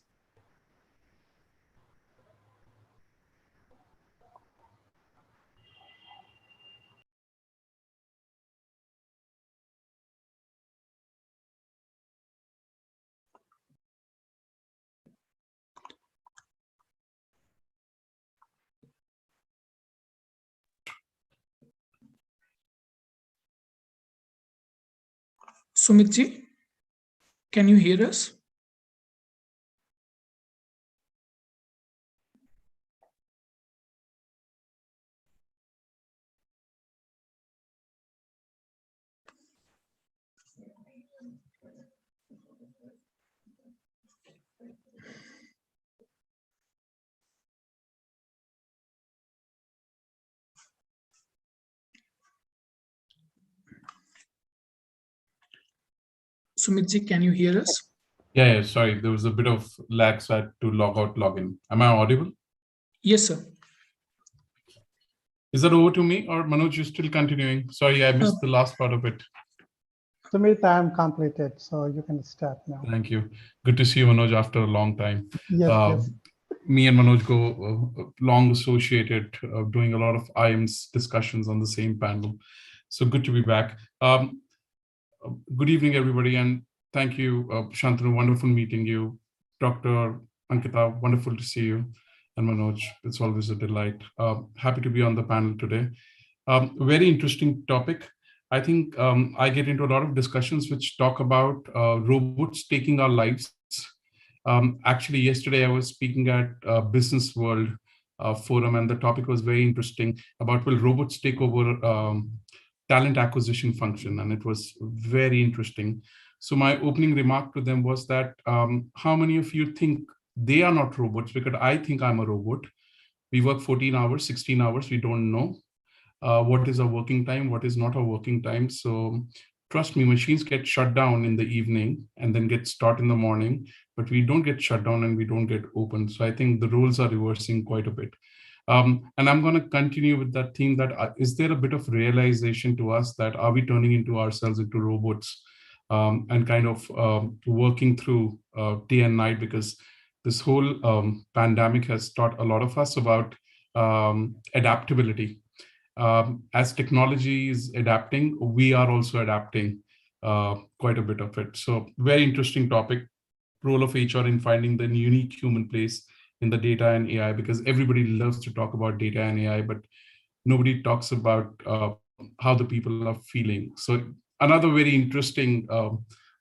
Sumitji, can you hear us? Sumitji, can you hear us? Yeah, sorry, there was a bit of lag, so I had to log out, log in. Am I audible? Yes, sir. Is that over to me, or Manoj, you're still continuing? Sorry, I missed the last part of it. Sumit, I am completed, so you can start now. Thank you. Good to see you, Manoj, after a long time. Yes. Me and Manoj go long associated, doing a lot of IIM's discussions on the same panel. So good to be back. Good evening, everybody, and thank you, Shantanu. Wonderful meeting you. Dr. Ankita, wonderful to see you. And Manoj, it's always a delight. Happy to be on the panel today. Very interesting topic. I think I get into a lot of discussions which talk about robots taking our lives. Actually, yesterday I was speaking at Business World Forum, and the topic was very interesting about, will robots take over talent acquisition function? And it was very interesting. So my opening remark to them was that, how many of you think they are not robots? Because I think I'm a robot. We work 14 hours, 16 hours, we don't know what is our working time, what is not our working time. So trust me, machines get shut down in the evening and then get start in the morning, but we don't get shut down and we don't get open. So I think the roles are reversing quite a bit. And I'm going to continue with that theme that is there a bit of realization to us that are we turning into ourselves into robots and kind of working through day and night, because this whole pandemic has taught a lot of us about adaptability. As technology is adapting, we are also adapting quite a bit of it. So very interesting topic, role of HR in finding the unique human place in the data and AI, because everybody loves to talk about data and AI, but nobody talks about how the people are feeling. So another very interesting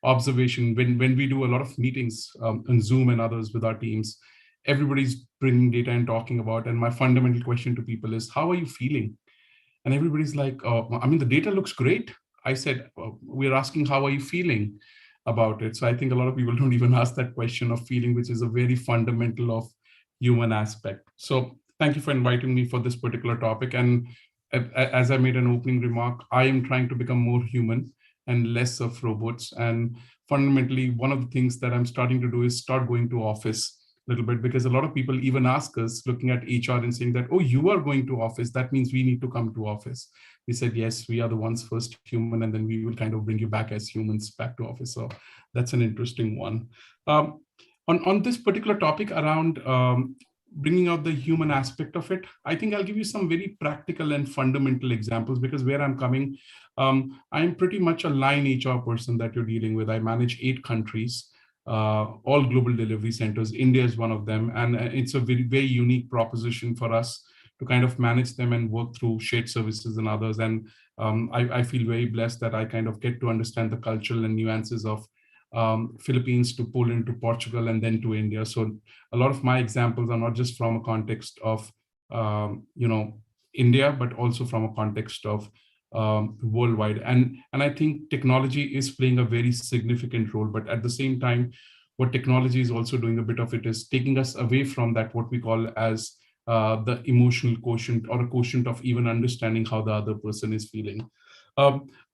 observation, when we do a lot of meetings on Zoom and others with our teams, everybody's bringing data and talking about, and my fundamental question to people is, how are you feeling? And everybody's like, I mean, the data looks great. I said, we're asking, how are you feeling about it? So I think a lot of people don't even ask that question of feeling, which is a very fundamental of human aspect. So thank you for inviting me for this particular topic. And as I made an opening remark, I am trying to become more human and less of robots. And fundamentally, one of the things that I'm starting to do is start going to office a little bit, because a lot of people even ask us, looking at HR and saying that, oh, you are going to office, that means we need to come to office. We said, yes, we are the ones first human, and then we will kind of bring you back as humans back to office. So that's an interesting one. On this particular topic around bringing out the human aspect of it, I think I'll give you some very practical and fundamental examples, because where I'm coming, I'm pretty much a line HR person that you're dealing with. I manage 8 countries. All global delivery centers. India is one of them. And it's a very, very unique proposition for us to kind of manage them and work through shared services and others. And I feel very blessed that I kind of get to understand the cultural and nuances of Philippines to Poland to Portugal and then to India. So a lot of my examples are not just from a context of, India, but also from a context of worldwide. And I think technology is playing a very significant role, but at the same time, what technology is also doing a bit of it is taking us away from that, what we call as the emotional quotient, or a quotient of even understanding how the other person is feeling.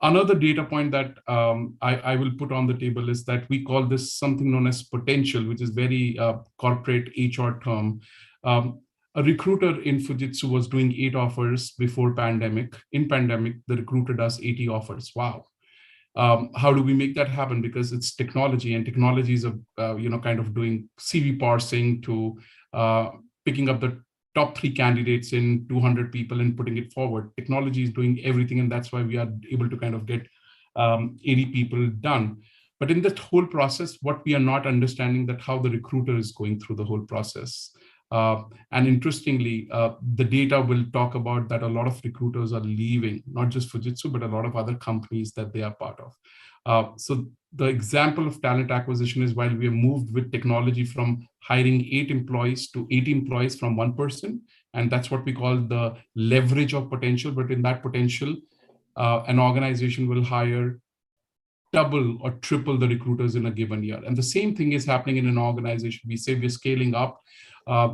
Another data point that I will put on the table is that we call this something known as potential, which is very corporate HR term. A recruiter in Fujitsu was doing 8 offers before pandemic. In pandemic, the recruiter does 80 offers. Wow. How do we make that happen? Because it's technology, and technology is kind of doing CV parsing to picking up the top 3 candidates in 200 people and putting it forward. Technology is doing everything, and that's why we are able to kind of get 80 people done. But in that whole process, what we are not understanding that how the recruiter is going through the whole process. And interestingly, the data will talk about that a lot of recruiters are leaving, not just Fujitsu, but a lot of other companies that they are part of. So the example of talent acquisition is, while we have moved with technology from hiring 8 employees to 80 employees from 1 person, and that's what we call the leverage of potential. But in that potential, an organization will hire double or triple the recruiters in a given year. And the same thing is happening in an organization. We say we're scaling up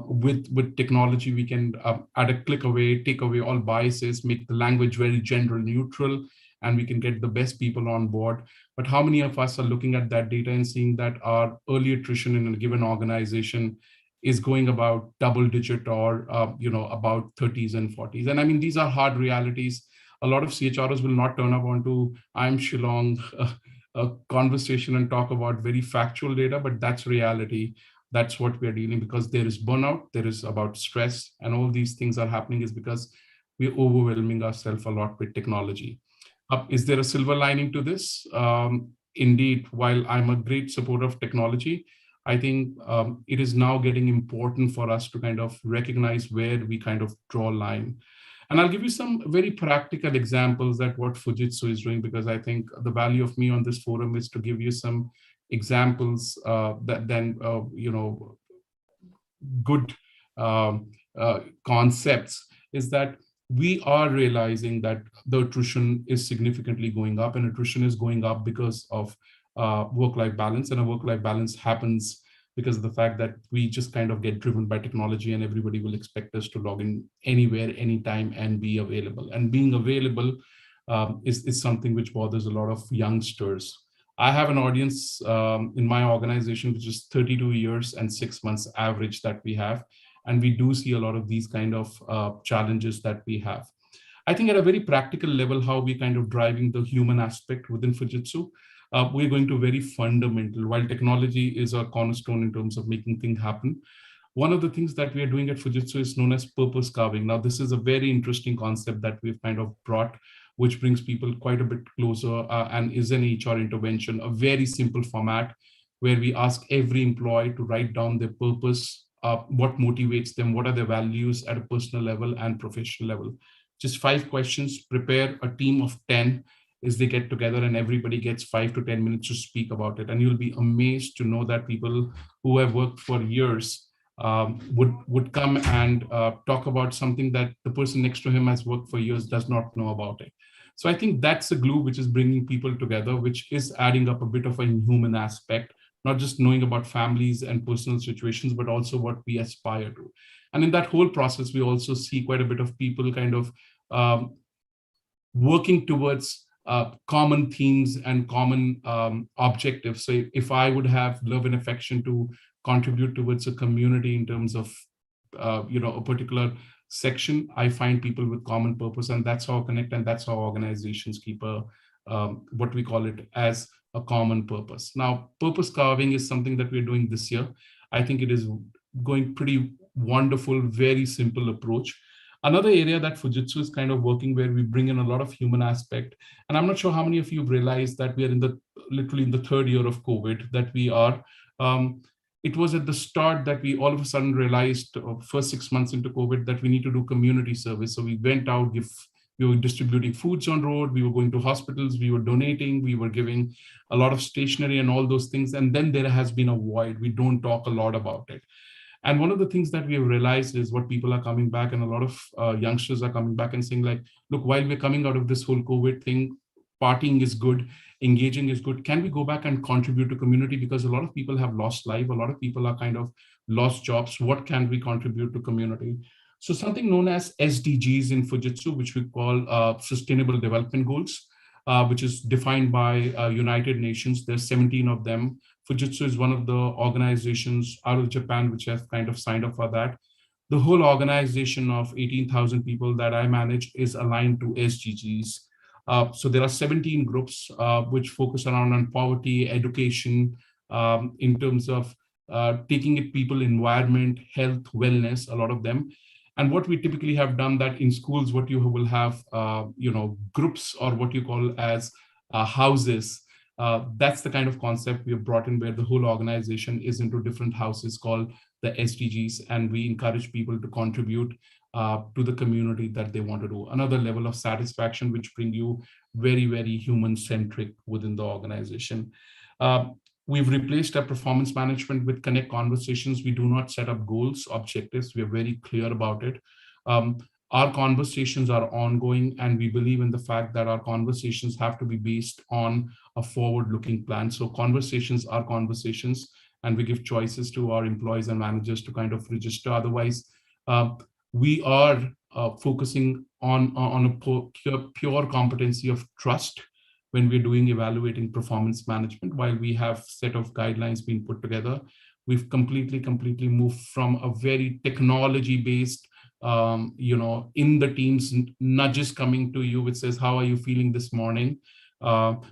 with technology. We can at a click away, take away all biases, make the language very gender neutral, and we can get the best people on board. But how many of us are looking at that data and seeing that our early attrition in a given organization is going about double digit, or about 30s and 40s? And I mean, these are hard realities. A lot of CHROs will not turn up onto IIM Shillong a conversation and talk about very factual data, but that's reality. That's what we are dealing, because there is burnout, there is about stress, and all these things are happening is because we're overwhelming ourselves a lot with technology. Is there a silver lining to this? Indeed, while I'm a great supporter of technology, I think it is now getting important for us to kind of recognize where we kind of draw a line. And I'll give you some very practical examples that what Fujitsu is doing, because I think the value of me on this forum is to give you some examples that then, good concepts, is that we are realizing that the attrition is significantly going up, and attrition is going up because of work-life balance. And a work-life balance happens because of the fact that we just kind of get driven by technology, and everybody will expect us to log in anywhere, anytime, and be available. And being available is something which bothers a lot of youngsters. I have an audience in my organization, which is 32 years and 6 months average that we have. And we do see a lot of these kind of challenges that we have. I think at a very practical level, how we kind of driving the human aspect within Fujitsu, we're going to very fundamental. While technology is a cornerstone in terms of making things happen, one of the things that we are doing at Fujitsu is known as purpose carving. Now, this is a very interesting concept that we've kind of brought, which brings people quite a bit closer and is an HR intervention, a very simple format where we ask every employee to write down their purpose, what motivates them, what are their values at a personal level and professional level. Just 5 questions, prepare a team of 10 as they get together, and everybody gets 5 to 10 minutes to speak about it. And you'll be amazed to know that people who have worked for years would come and talk about something that the person next to him has worked for years does not know about it. So I think that's a glue which is bringing people together, which is adding up a bit of a human aspect, not just knowing about families and personal situations, but also what we aspire to. And in that whole process, we also see quite a bit of people kind of working towards common themes and common objectives. So if I would have love and affection to contribute towards a community in terms of a particular section, I find people with common purpose, and that's how I connect, and that's how organizations keep a what we call it as a common purpose. Now, purpose carving is something that we're doing this year. I think it is going pretty wonderful, very simple approach. Another area that Fujitsu is kind of working where we bring in a lot of human aspect, and I'm not sure how many of you have realized that we are literally in the 3rd year of COVID, that we are. It was at the start that we all of a sudden realized, first 6 months into COVID, that we need to do community service. So we went out, we were distributing foods on road, we were going to hospitals, we were donating, we were giving a lot of stationery and all those things. And then there has been a void. We don't talk a lot about it. And one of the things that we have realized is what people are coming back, and a lot of youngsters are coming back and saying like, look, while we're coming out of this whole COVID thing, partying is good, engaging is good. Can we go back and contribute to community? Because a lot of people have lost life. A lot of people are kind of lost jobs. What can we contribute to community? So something known as SDGs in Fujitsu, which we call Sustainable Development Goals, which is defined by United Nations. There's 17 of them. Fujitsu is one of the organizations out of Japan which have kind of signed up for that. The whole organization of 18,000 people that I manage is aligned to SDGs. So there are 17 groups which focus around on poverty, education, in terms of taking it people, environment, health, wellness, a lot of them. And what we typically have done that in schools, what you will have, groups or what you call as houses. That's the kind of concept we have brought in, where the whole organization is into different houses called the SDGs, and we encourage people to contribute to the community that they want to do. Another level of satisfaction, which bring you very, very human-centric within the organization. We've replaced our performance management with connect conversations. We do not set up goals, objectives. We are very clear about it. Our conversations are ongoing, and we believe in the fact that our conversations have to be based on a forward-looking plan. So conversations are conversations, and we give choices to our employees and managers to kind of register. Otherwise, we are focusing on a pure competency of trust when we're doing evaluating performance management. While we have set of guidelines being put together, we've completely moved from a very technology-based, in the teams, nudges coming to you, which says, how are you feeling this morning?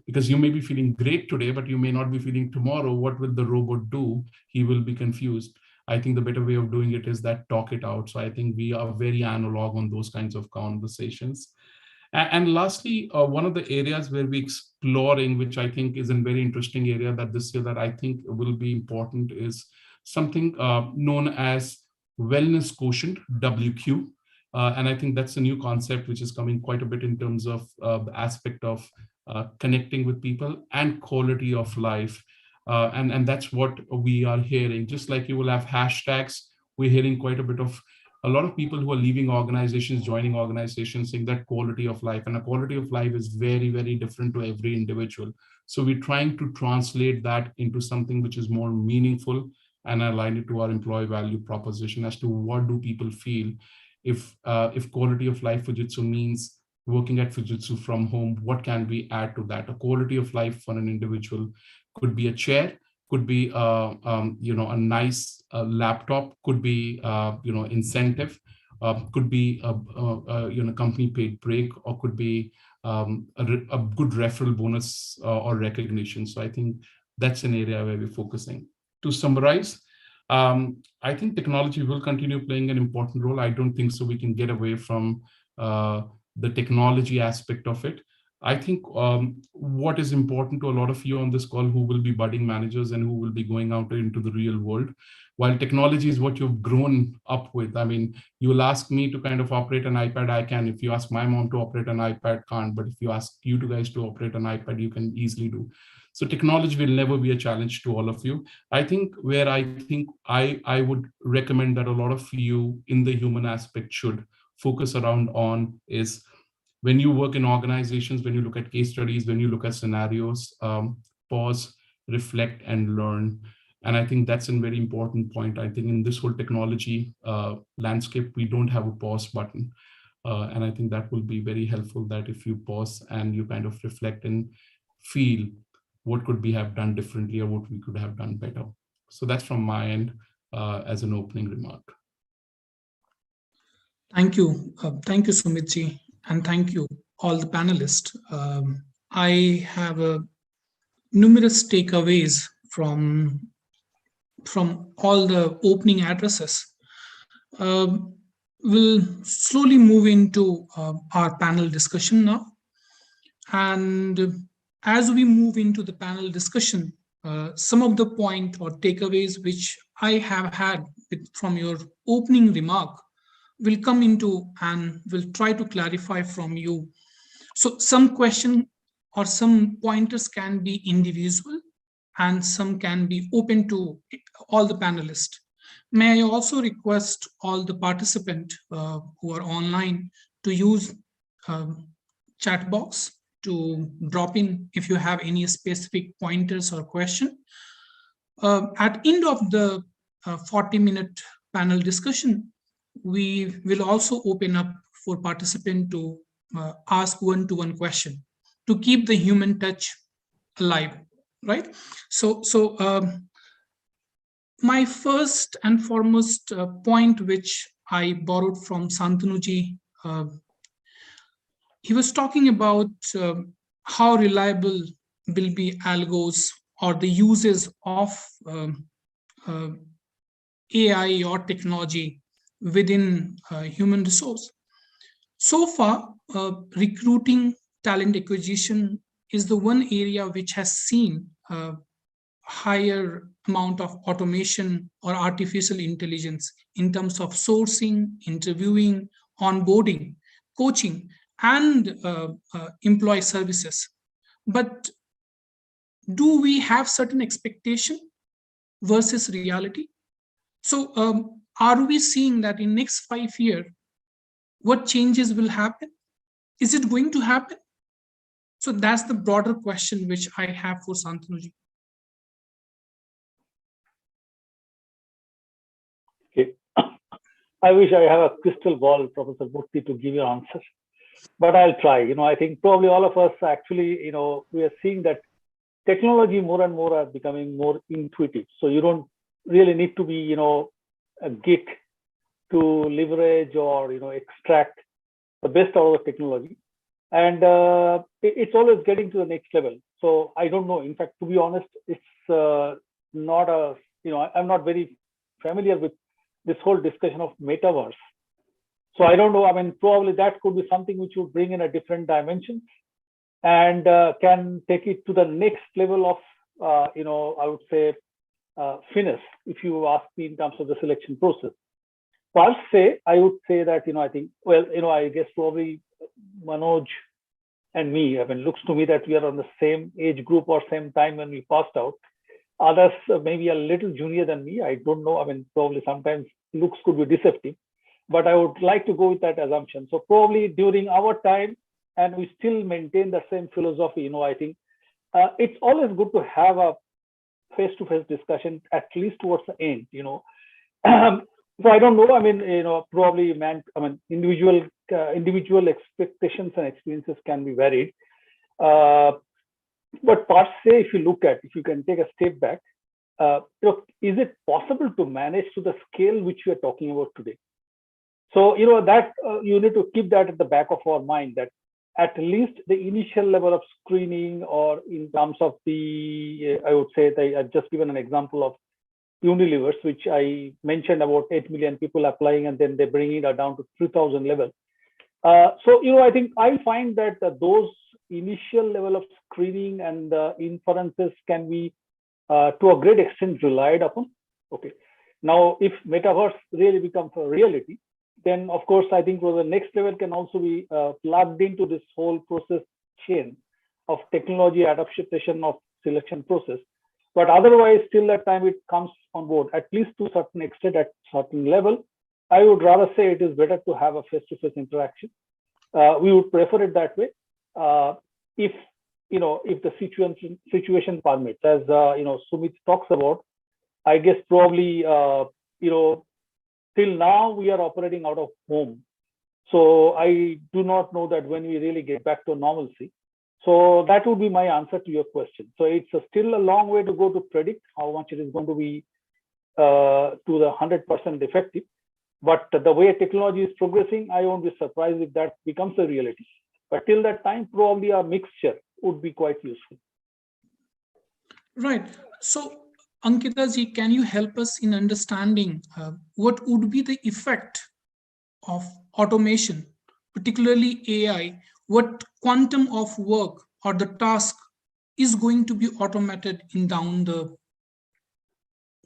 Because you may be feeling great today, but you may not be feeling tomorrow. What will the robot do? He will be confused. I think the better way of doing it is that talk it out. So I think we are very analog on those kinds of conversations. And lastly, one of the areas where we're exploring, which I think is a very interesting area that this year that I think will be important, is something known as wellness quotient, WQ. And I think that's a new concept which is coming quite a bit in terms of the aspect of connecting with people and quality of life. And that's what we are hearing. Just like you will have hashtags, we're hearing quite a bit of a lot of people who are leaving organizations, joining organizations, saying that quality of life. And a quality of life is very, very different to every individual. So we're trying to translate that into something which is more meaningful and align it to our employee value proposition as to what do people feel if quality of life Fujitsu means working at Fujitsu from home, what can we add to that? A quality of life for an individual could be a chair, could be a nice laptop, could be incentive, could be a company paid break, or could be a good referral bonus or recognition. So I think that's an area where we're focusing. To summarize, I think technology will continue playing an important role. I don't think so we can get away from the technology aspect of it. I think what is important to a lot of you on this call who will be budding managers and who will be going out into the real world, while technology is what you've grown up with. I mean, you will ask me to kind of operate an iPad, I can. If you ask my mom to operate an iPad, can't. But if you ask you two guys to operate an iPad, you can easily do. So technology will never be a challenge to all of you. I think where I would recommend that a lot of you in the human aspect should focus around on is when you work in organizations, when you look at case studies, when you look at scenarios, pause, reflect, and learn. And I think that's a very important point. I think in this whole technology landscape, we don't have a pause button. And I think that will be very helpful, that if you pause and you kind of reflect and feel what could we have done differently or what we could have done better. So that's from my end as an opening remark. Thank you. Thank you, Sumitji. And thank you, all the panelists. I have numerous takeaways from all the opening addresses. We'll slowly move into our panel discussion now. And as we move into the panel discussion, some of the point or takeaways which I have had from your opening remark will come into and will try to clarify from you. So some question or some pointers can be individual and some can be open to all the panelists. May I also request all the participants who are online to use chat box to drop in if you have any specific pointers or question. At end of the 40-minute panel discussion, we will also open up for participant to ask one-to-one question to keep the human touch alive, right? So my first and foremost point, which I borrowed from Santanuji, he was talking about how reliable will be algos or the uses of AI or technology within human resource. So far, recruiting, talent acquisition is the one area which has seen higher amount of automation or artificial intelligence in terms of sourcing, interviewing, onboarding, coaching, and employee services. But do we have certain expectation versus reality? So are we seeing that in next 5 years, what changes will happen? Is it going to happen? So that's the broader question which I have for Santanuji. Okay. I wish I have a crystal ball, Professor Murthy, to give you an answer, but I'll try. I think probably all of us actually, we are seeing that technology more and more are becoming more intuitive. So you don't really need to be, a geek to leverage or, extract the best out of technology. And it's always getting to the next level. So I don't know. In fact, to be honest, it's not a, I'm not very familiar with this whole discussion of metaverse. So I don't know. I mean, probably that could be something which would bring in a different dimension and can take it to the next level of, I would say, finesse, if you ask me in terms of the selection process. Per se, I would say that, I think, well, I guess probably Manoj and me, I mean, looks to me that we are on the same age group or same time when we passed out. Others maybe a little junior than me. I don't know. I mean, probably sometimes looks could be deceptive, but I would like to go with that assumption. So probably during our time, and we still maintain the same philosophy, I think it's always good to have a face-to-face discussion, at least towards the end, So I don't know. I mean, probably individual expectations and experiences can be varied. But per se, if you can take a step back, is it possible to manage to the scale which we are talking about today? So, that you need to keep that at the back of our mind, that at least the initial level of screening, or in terms of I would say, I've just given an example of Unilever's, which I mentioned, about 8 million people applying, and then they bring it down to 3,000 level. So, I find that those initial level of screening and inferences can be to a great extent relied upon. Okay. Now, if metaverse really becomes a reality, then of course, I think the next level can also be plugged into this whole process chain of technology adaptation of selection process. But otherwise, till that time it comes on board, at least to a certain extent, at certain level, I would rather say it is better to have a face-to-face interaction. We would prefer it that way. If the situation permits, as Sumit talks about, I guess probably till now we are operating out of home. So I do not know that when we really get back to normalcy. So that would be my answer to your question. So it's still a long way to go to predict how much it is going to be to the 100% effective. But the way technology is progressing, I won't be surprised if that becomes a reality. But till that time, probably a mixture would be quite useful. Right. So, Ankita ji, can you help us in understanding what would be the effect of automation, particularly AI? What quantum of work or the task is going to be automated in down the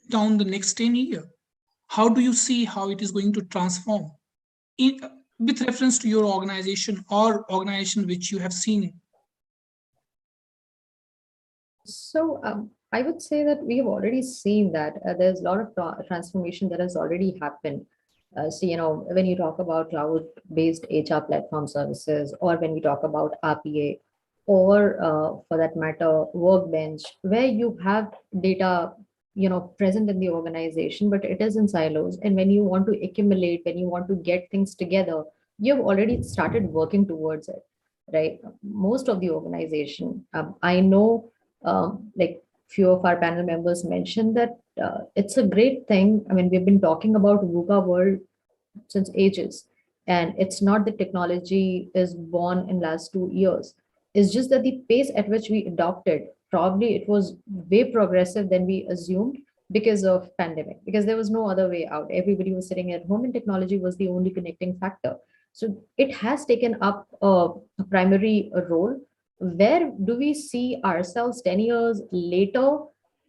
next 10 years? How do you see how it is going to transform with reference to your organization or organization which you have seen? So I would say that we have already seen that there's a lot of transformation that has already happened. So, when you talk about cloud-based HR platform services, or when we talk about RPA, or for that matter, Workbench, where you have data, present in the organization, but it is in silos. And when you want to accumulate, when you want to get things together, you've already started working towards it, right? Most of the organization, I know, like few of our panel members mentioned that it's a great thing. I mean, we've been talking about VUCA world since ages, and it's not that technology is born in last 2 years. It's just that the pace at which we adopted, probably it was way progressive than we assumed because of pandemic, because there was no other way out. Everybody was sitting at home and technology was the only connecting factor. So it has taken up a primary role. Where do we see ourselves 10 years later?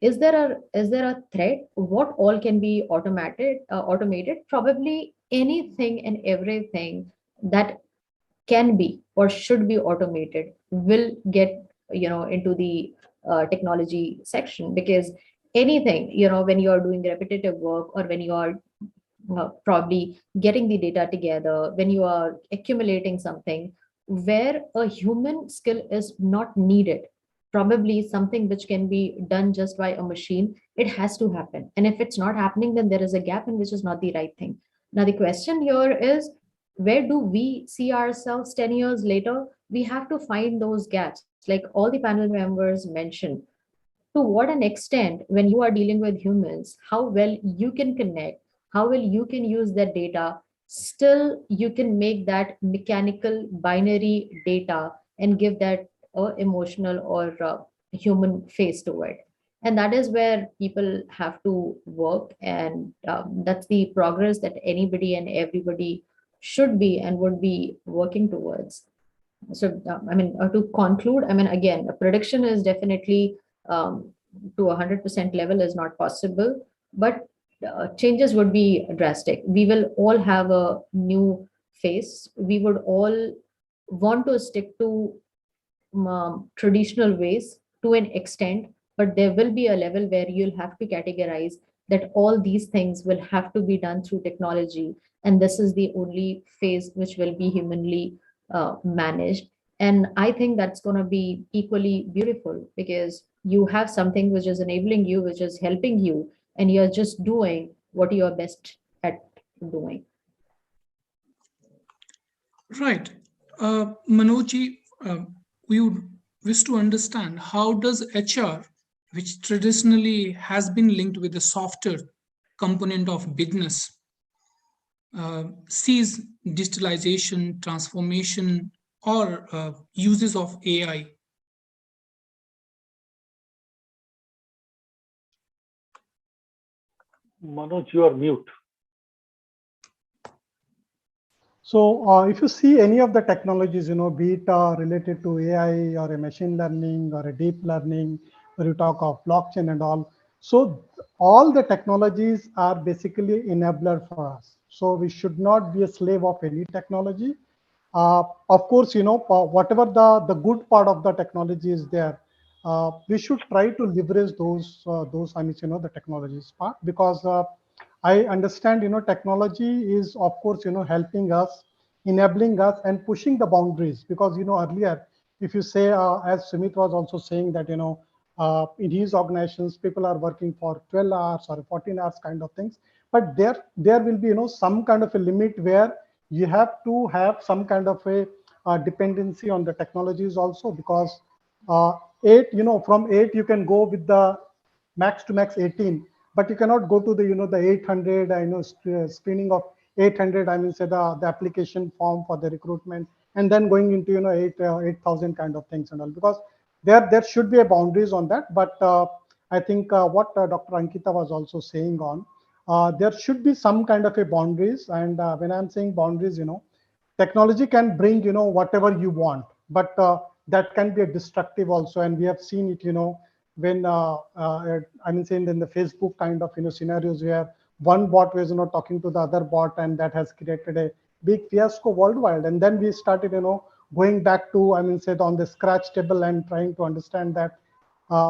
Is there a threat? What all can be automated? Probably anything and everything that can be or should be automated will get into the technology section, because anything, when you are doing repetitive work, or when you are probably getting the data together, when you are accumulating something where a human skill is not needed, probably something which can be done just by a machine, it has to happen. And if it's not happening, then there is a gap in which is not the right thing. Now the question here is, where do we see ourselves 10 years later? We have to find those gaps, like all the panel members mentioned. To what an extent, when you are dealing with humans, how well you can connect, how well you can use that data, still you can make that mechanical binary data and give that emotional or human face to it. And that is where people have to work, and that's the progress that anybody and everybody should be and would be working towards. So, to conclude, again, a prediction is definitely to 100% level is not possible, but changes would be drastic. We will all have a new face. We would all want to stick to traditional ways to an extent, but there will be a level where you'll have to categorize that all these things will have to be done through technology, and this is the only phase which will be humanly managed. And I think that's going to be equally beautiful, because you have something which is enabling you, which is helping you, and you're just doing what you're best at doing. Right. Manojji, we would wish to understand how does HR, which traditionally has been linked with the softer component of business, sees digitalization, transformation, or uses of AI? Manoj, you are mute. So if you see any of the technologies, be it related to AI or a machine learning or a deep learning, or you talk of blockchain and all. So all the technologies are basically enabler for us. So we should not be a slave of any technology. Of course, whatever the good part of the technology is there, we should try to leverage those I mean, the technologies part, because I understand, technology is, of course, helping us, enabling us, and pushing the boundaries. Because, earlier, if you say, as Sumit was also saying that, in his organizations, people are working for 12 hours or 14 hours kind of things. But there will be, some kind of a limit where you have to have some kind of a dependency on the technologies also, because uh, from 8 you can go with the max to max 18, but you cannot go to the the 800 screening of 800, I mean, say the application form for the recruitment, and then going into 8,000 kind of things and all, because there should be a boundaries on that. But I think what Dr. Ankita was also saying on, there should be some kind of a boundaries. And when I'm saying boundaries, technology can bring whatever you want, but that can be a destructive also. And we have seen it, when I mean, saying in the Facebook kind of scenarios where one bot was talking to the other bot, and that has created a big fiasco worldwide. And then we started going back to, I mean, say, on the scratch table and trying to understand that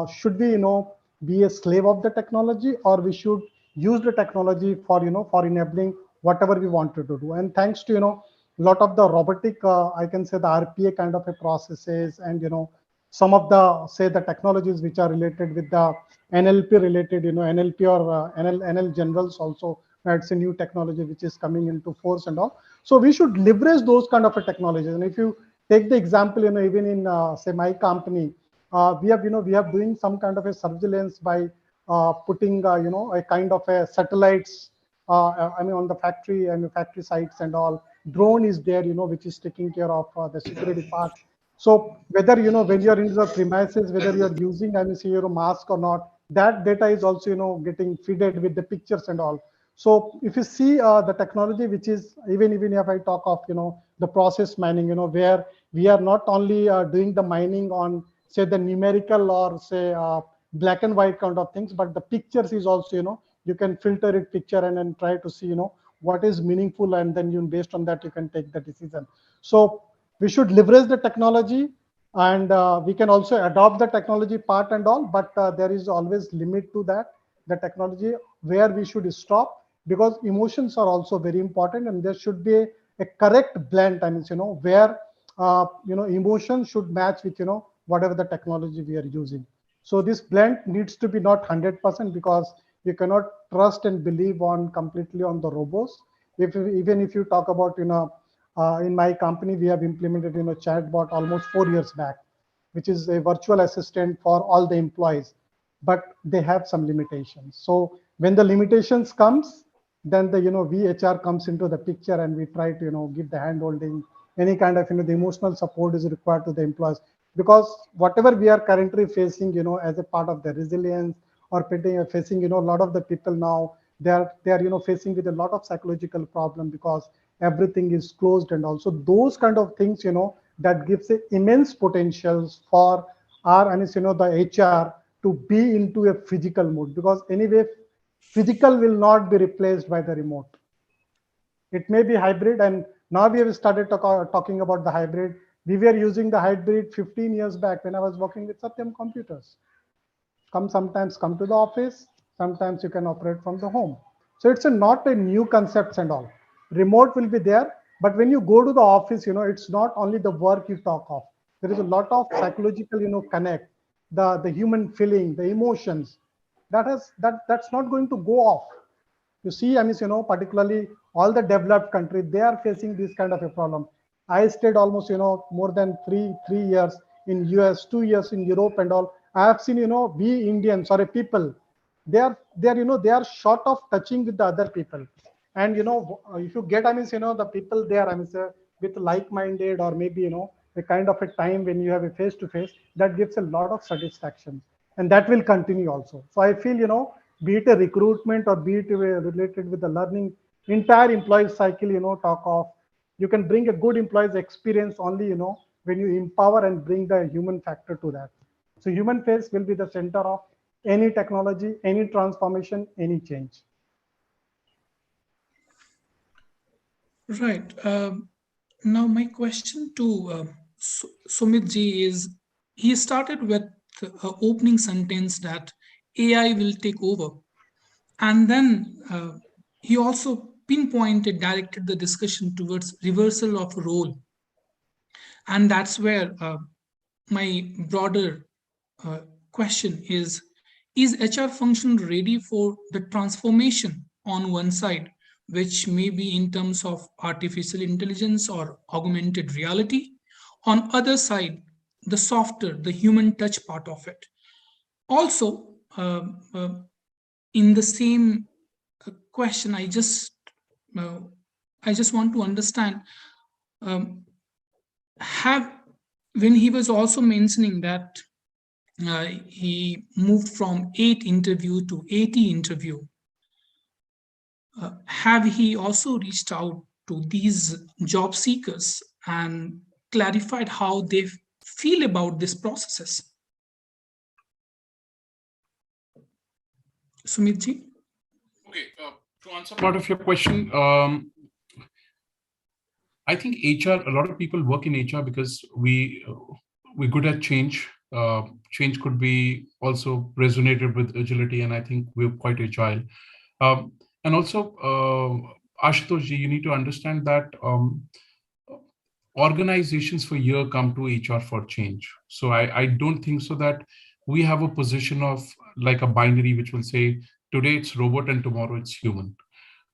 should we be a slave of the technology, or we should use the technology for for enabling whatever we wanted to do. And thanks to a lot of the robotic I can say the RPA kind of a processes, and some of the, say, the technologies which are related with the NLP related, NLP or NL generals also. It's a new technology which is coming into force and all. So we should leverage those kind of a technologies. And if you take the example, even in say my company, we have doing some kind of a surveillance by putting a kind of a satellites, I mean, on the factory and factory sites and all. Drone is there, which is taking care of the security part. So whether when you're in the premises, whether you're using, I mean, say, your mask or not, that data is also getting feeded with the pictures and all. So if you see the technology, which is even if I talk of the process mining, where we are not only doing the mining on, say, the numerical or say black and white kind of things, but the pictures is also you can filter it picture and then try to see what is meaningful, and then you, based on that, you can take the decision. So we should leverage the technology, and we can also adopt the technology part and all, but there is always limit to that, the technology, where we should stop, because emotions are also very important, and there should be a correct blend, I mean, where emotion should match with whatever the technology we are using. So this blend needs to be not 100%, because you cannot trust and believe on completely on the robots. Even if you talk about in my company, we have implemented chatbot almost 4 years back, which is a virtual assistant for all the employees, but they have some limitations. So when the limitations comes, then the VHR comes into the picture, and we try to give the hand holding, any kind of the emotional support is required to the employees, because whatever we are currently facing as a part of the resilience, or facing a lot of the people now, they are facing with a lot of psychological problem, because everything is closed. And also those kind of things that gives a immense potentials for our, and the HR to be into a physical mode, because anyway physical will not be replaced by the remote. It may be hybrid, and now we have started talking about the hybrid. We were using the hybrid 15 years back when I was working with Satyam computers. Sometimes come to the office, sometimes you can operate from the home. So it's not a new concepts and all. Remote will be there, but when you go to the office, it's not only the work you talk of. There is a lot of psychological connect, the human feeling, the emotions, that's not going to go off. You see, I mean, particularly all the developed countries, they are facing this kind of a problem. I stayed almost, more than three years in US, 2 years in Europe and all. I have seen, we Indians or a people, they are short of touching with the other people. And, if you get, I mean, the people there, I mean, with like-minded, or maybe, the kind of a time when you have a face-to-face, that gives a lot of satisfaction. And that will continue also. So I feel, be it a recruitment or be it related with the learning, entire employee cycle, talk of, you can bring a good employee's experience only, when you empower and bring the human factor to that. So human face will be the center of any technology, any transformation, any change. Right. Now, my question to Sumit ji is, he started with an opening sentence that AI will take over. And then he also pinpointed, directed the discussion towards reversal of role. And that's where my broader question is HR function ready for the transformation on one side, which may be in terms of artificial intelligence or augmented reality? On other side, the softer, the human touch part of it. Also, in the same question, I just want to understand, when he was also mentioning that he moved from 8 interview to 80 interview, have he also reached out to these job seekers and clarified how they feel about this processes? Sumit ji? Okay, to answer part of your question, I think HR, a lot of people work in HR because we're good at change. Change could be also resonated with agility, and I think we're quite agile. And also, Ashutosh ji, you need to understand that organizations for year come to HR for change. So I don't think so that we have a position of like a binary which will say today it's robot and tomorrow it's human.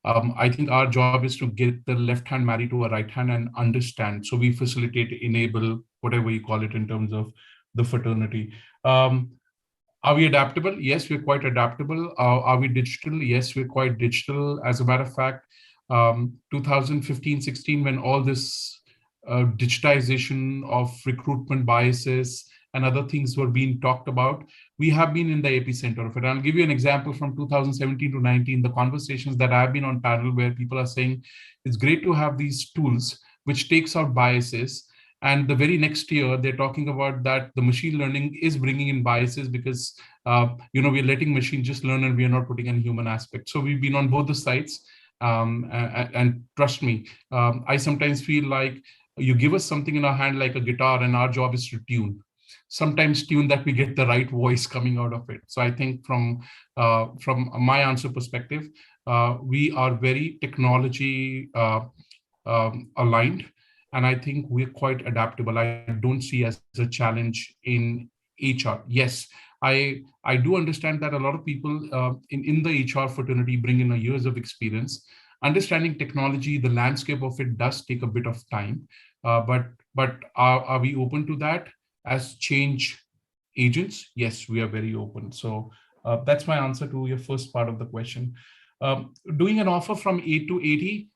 I think our job is to get the left hand married to a right hand and understand. So we facilitate, enable, whatever you call it in terms of the fraternity. Are we adaptable? Yes, we're quite adaptable. Are we digital? Yes, we're quite digital. As a matter of fact, 2015-16, when all this digitization of recruitment biases and other things were being talked about, we have been in the epicenter of it. I'll give you an example from 2017 to 19, the conversations that I've been on panel where people are saying, it's great to have these tools which takes out biases. And the very next year, they're talking about that the machine learning is bringing in biases because, we're letting machine just learn and we are not putting in human aspect. So we've been on both the sides. And trust me, I sometimes feel like you give us something in our hand like a guitar and our job is to tune. Sometimes tune that we get the right voice coming out of it. So I think from my answer perspective, we are very technology aligned. And I think we're quite adaptable. I don't see as a challenge in HR. Yes, I do understand that a lot of people in the HR fraternity bring in a years of experience. Understanding technology, the landscape of it does take a bit of time. But are we open to that as change agents? Yes, we are very open. So that's my answer to your first part of the question. Doing an offer from 8 to 80,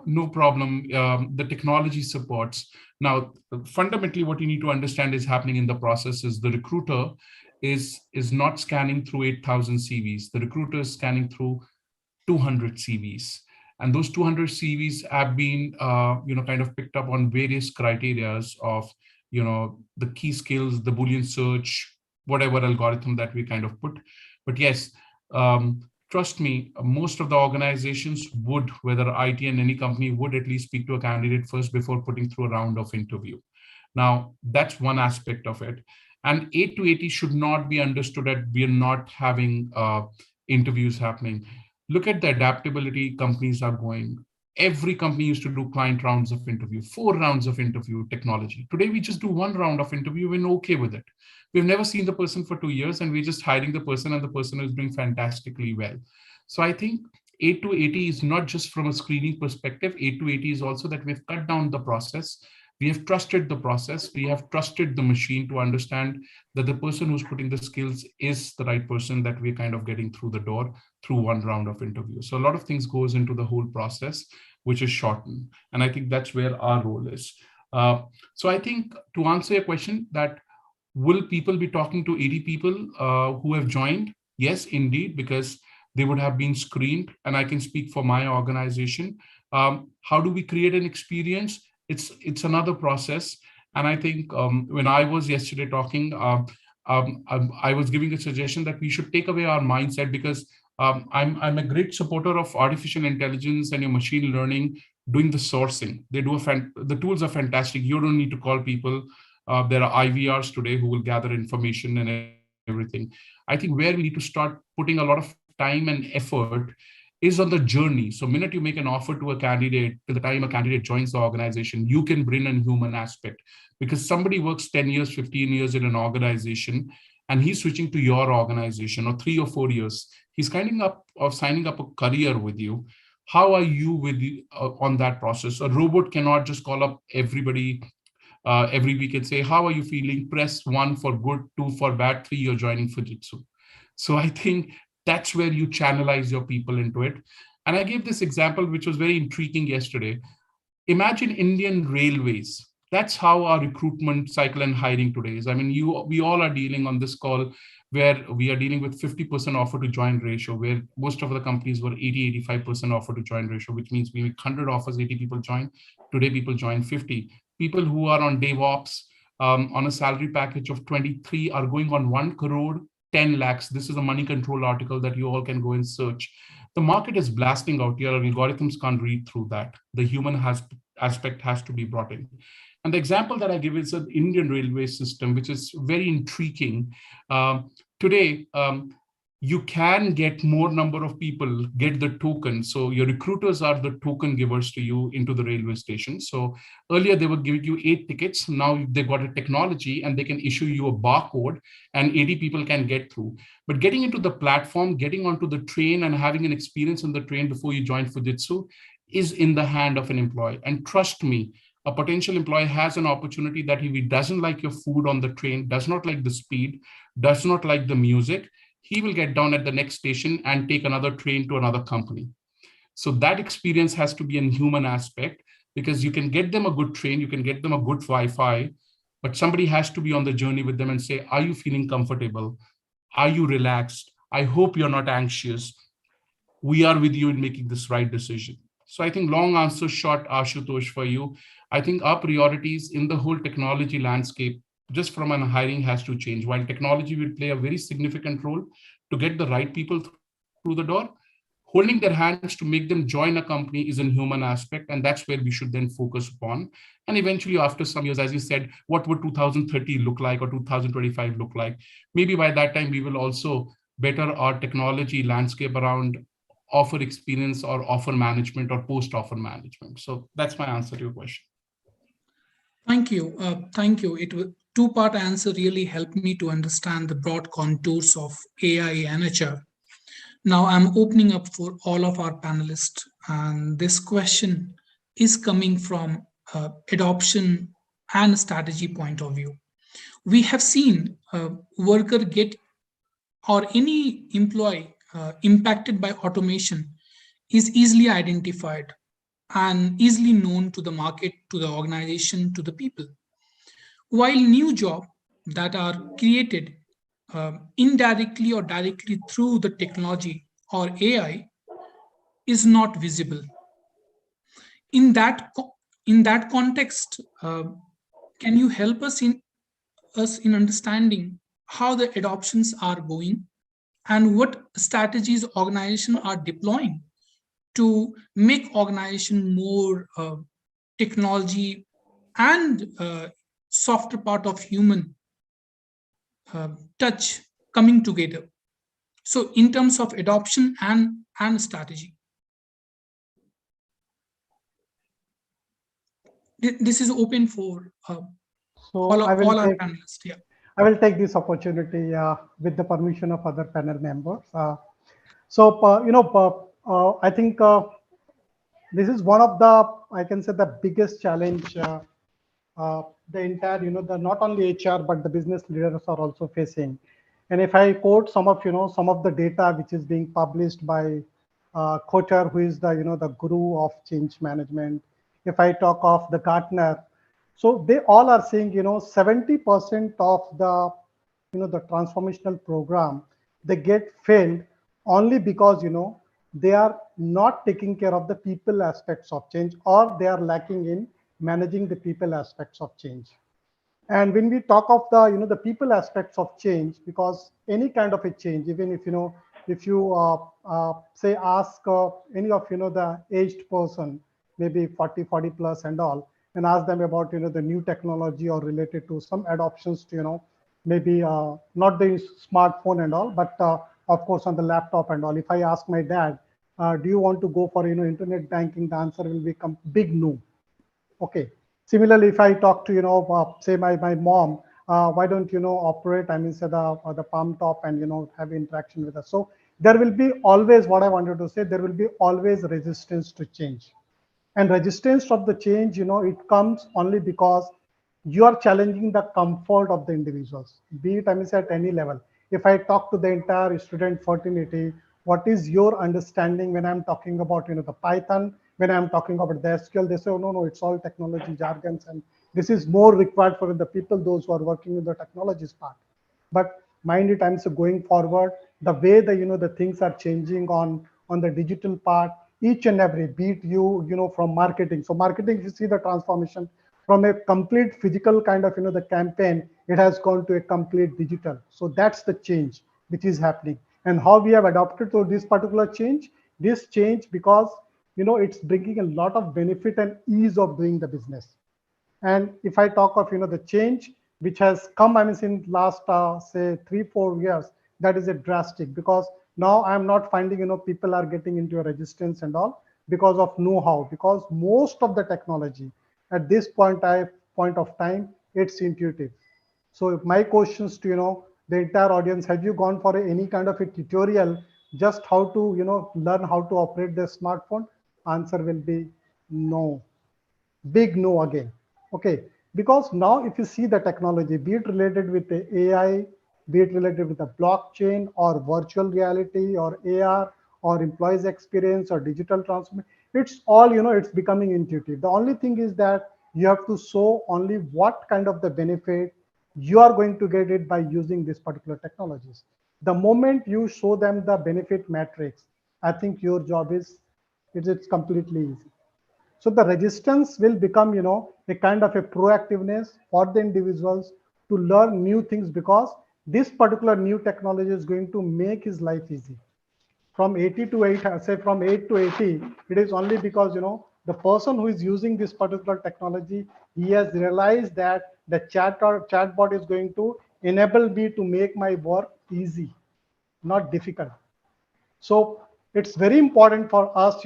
no problem. The technology supports. Now, fundamentally, what you need to understand is happening in the process is the recruiter is not scanning through 8,000 CVs. The recruiter is scanning through 200 CVs. And those 200 CVs have been, kind of picked up on various criterias of, the key skills, the Boolean search, whatever algorithm that we kind of put. But yes, trust me, most of the organizations would, whether IT and any company would at least speak to a candidate first before putting through a round of interview. Now, that's one aspect of it. And 8 to 80 should not be understood that we are not having interviews happening. Look at the adaptability companies are going. Every company used to do client rounds of interview, 4 rounds of interview technology. Today, we just do 1 round of interview and okay with it. We've never seen the person for 2 years and we're just hiring the person and the person is doing fantastically well. So I think 8 to 80 is not just from a screening perspective. 8 to 80 is also that we've cut down the process. We have trusted the process. We have trusted the machine to understand that the person who's putting the skills is the right person that we're kind of getting through the door through one round of interview. So a lot of things goes into the whole process, which is shortened. And I think that's where our role is. So I think to answer your question, that will people be talking to 80 people who have joined? Yes, indeed, because they would have been screened. And I can speak for my organization. How do we create an experience? It's another process. And I think when I was yesterday talking, I was giving a suggestion that we should take away our mindset, because I'm a great supporter of artificial intelligence and your machine learning doing the sourcing. They do the tools are fantastic. You don't need to call people. There are IVRs today who will gather information and everything. I think where we need to start putting a lot of time and effort is on the journey. So minute you make an offer to a candidate, to the time a candidate joins the organization, you can bring a human aspect, because somebody works 10 years, 15 years in an organization, and he's switching to your organization, or 3 or 4 years. He's signing up a career with you. How are you with on that process? A robot cannot just call up everybody every week and say, how are you feeling? Press 1 for good, 2 for bad, 3, you're joining Fujitsu. So I think that's where you channelize your people into it. And I gave this example, which was very intriguing yesterday. Imagine Indian Railways. That's how our recruitment cycle and hiring today is. I mean, we all are dealing on this call where we are dealing with 50% offer to join ratio, where most of the companies were 80, 85% offer to join ratio, which means we make 100 offers, 80 people join. Today, people join 50. People who are on DevOps on a salary package of 23 are going on 1 crore 10 lakhs. This is a Money Control article that you all can go and search. The market is blasting out here. Algorithms can't read through that. The human aspect has to be brought in. And the example that I give is an Indian railway system, which is very intriguing. Today, you can get more number of people get the token. So your recruiters are the token givers to you into the railway station. So earlier they were giving you 8 tickets. Now they got a technology and they can issue you a barcode and 80 people can get through. But getting into the platform, getting onto the train and having an experience on the train before you join Fujitsu is in the hand of an employee. And trust me, a potential employee has an opportunity that if he doesn't like your food on the train, does not like the speed, does not like the music, he will get down at the next station and take another train to another company. So that experience has to be a human aspect, because you can get them a good train, you can get them a good Wi-Fi, but somebody has to be on the journey with them and say, are you feeling comfortable? Are you relaxed? I hope you're not anxious. We are with you in making this right decision. So I think long answer short, Ashutosh, for you. I think our priorities in the whole technology landscape, just from an hiring, has to change. While technology will play a very significant role to get the right people through the door, holding their hands to make them join a company is a human aspect. And that's where we should then focus upon. And eventually after some years, as you said, what would 2030 look like or 2025 look like? Maybe by that time, we will also better our technology landscape around offer experience or offer management or post-offer management. So that's my answer to your question. Thank you. Thank you. Two-part answer really helped me to understand the broad contours of AI and HR. Now I'm opening up for all of our panelists, and this question is coming from adoption and strategy point of view. We have seen a worker get, or any employee impacted by automation is easily identified and easily known to the market, to the organization, to the people. While new jobs that are created indirectly or directly through the technology or AI is not visible. In that context, can you help us in understanding how the adoptions are going and what strategies organizations are deploying to make organization more technology and softer part of human touch coming together? So in terms of adoption and strategy. This is open for all our panelists. Yeah. I will take this opportunity with the permission of other panel members. I think this is one of the, I can say, the biggest challenge the entire, the not only HR but the business leaders are also facing. And if I quote some of, some of the data which is being published by Kocher, who is the, the guru of change management. If I talk of the Gartner, so they all are saying, 70% of the, the transformational program, they get failed only because, they are not taking care of the people aspects of change, or they are lacking in managing the people aspects of change. And when we talk of the, the people aspects of change, because any kind of a change, even if, if you say ask any of, the aged person, maybe 40 plus and all, and ask them about, the new technology or related to some adoptions to, maybe not the smartphone and all, but of course on the laptop and all. If I ask my dad, do you want to go for, internet banking? The answer will become big no. Okay. Similarly, if I talk to, say my mom, why don't, operate, I mean, say the palm top and, have interaction with us. So there will be always, what I wanted to say, there will be always resistance to change. And resistance of the change, it comes only because you are challenging the comfort of the individuals, be it, I mean, say at any level. If I talk to the entire student fraternity, what is your understanding when I'm talking about, the Python, when I'm talking about the SQL, they say, oh, no, it's all technology jargons. And this is more required for the people, those who are working in the technologies part. But mind it, I'm so going forward, the way the, the things are changing on the digital part, each and every beat from marketing. So marketing, you see the transformation from a complete physical kind of, the campaign, it has gone to a complete digital. So that's the change which is happening. And how we have adopted to this particular change, because, it's bringing a lot of benefit and ease of doing the business. And if I talk of, the change which has come, I mean, in last, say 3-4 years, that is a drastic, because now I'm not finding, people are getting into a resistance and all because of know-how, because most of the technology at this point of time, it's intuitive. So if my questions to, the entire audience, have you gone for any kind of a tutorial, just how to, learn how to operate the smartphone? Answer will be no. Big no again. Okay, because now if you see the technology, be it related with the AI, be it related with the blockchain or virtual reality or AR or employees experience or digital transformation, it's all, it's becoming intuitive. The only thing is that you have to show only what kind of the benefit you are going to get it by using this particular technologies. The moment you show them the benefit matrix, I think your job is, it's completely easy. So the resistance will become, a kind of a proactiveness for the individuals to learn new things, because this particular new technology is going to make his life easy. From 80 to 8, say from 8 to 80, it is only because, the person who is using this particular technology, he has realized that the chatbot is going to enable me to make my work easy, not difficult. So it's very important for us,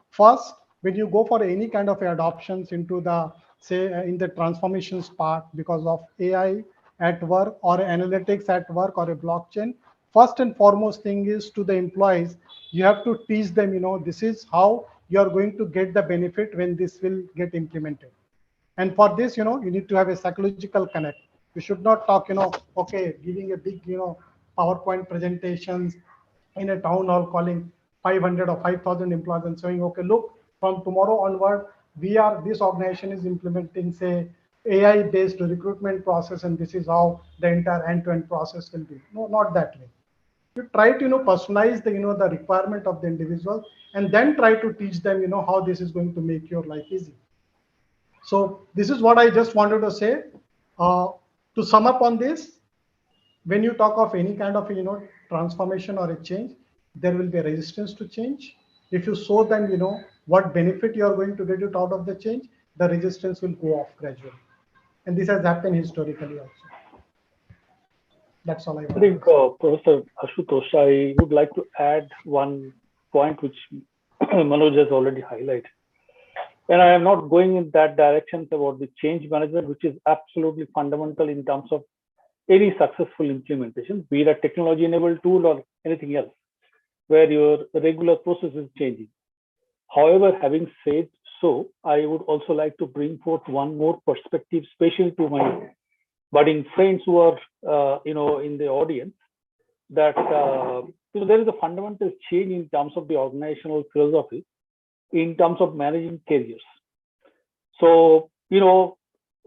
first, when you go for any kind of adoptions into the, say, in the transformations part because of AI at work or analytics at work or a blockchain, first and foremost thing is to the employees, you have to teach them, this is how you are going to get the benefit when this will get implemented. And for this, you need to have a psychological connect. You should not talk, okay, giving a big, PowerPoint presentations in a town hall, calling 500 or 5,000 employees and saying, okay, look, from tomorrow onward, this organization is implementing, say, AI-based recruitment process, and this is how the entire end-to-end process will be. No, not that way. You try to, personalize the, the requirement of the individual, and then try to teach them, how this is going to make your life easy. So this is what I just wanted to say. To sum up on this, when you talk of any kind of transformation or a change, there will be a resistance to change. If you show them what benefit you are going to get it out of the change, the resistance will go off gradually. And this has happened historically also. That's all I want. I think, Professor Ashutosh, I would like to add one point which Manoj has already highlighted. And I am not going in that direction about the change management, which is absolutely fundamental in terms of any successful implementation, be it a technology-enabled tool or anything else. where your regular process is changing. However, having said so, I would also like to bring forth one more perspective, especially to my budding friends who are, in the audience, that there is a fundamental change in terms of the organizational philosophy, in terms of managing careers. So,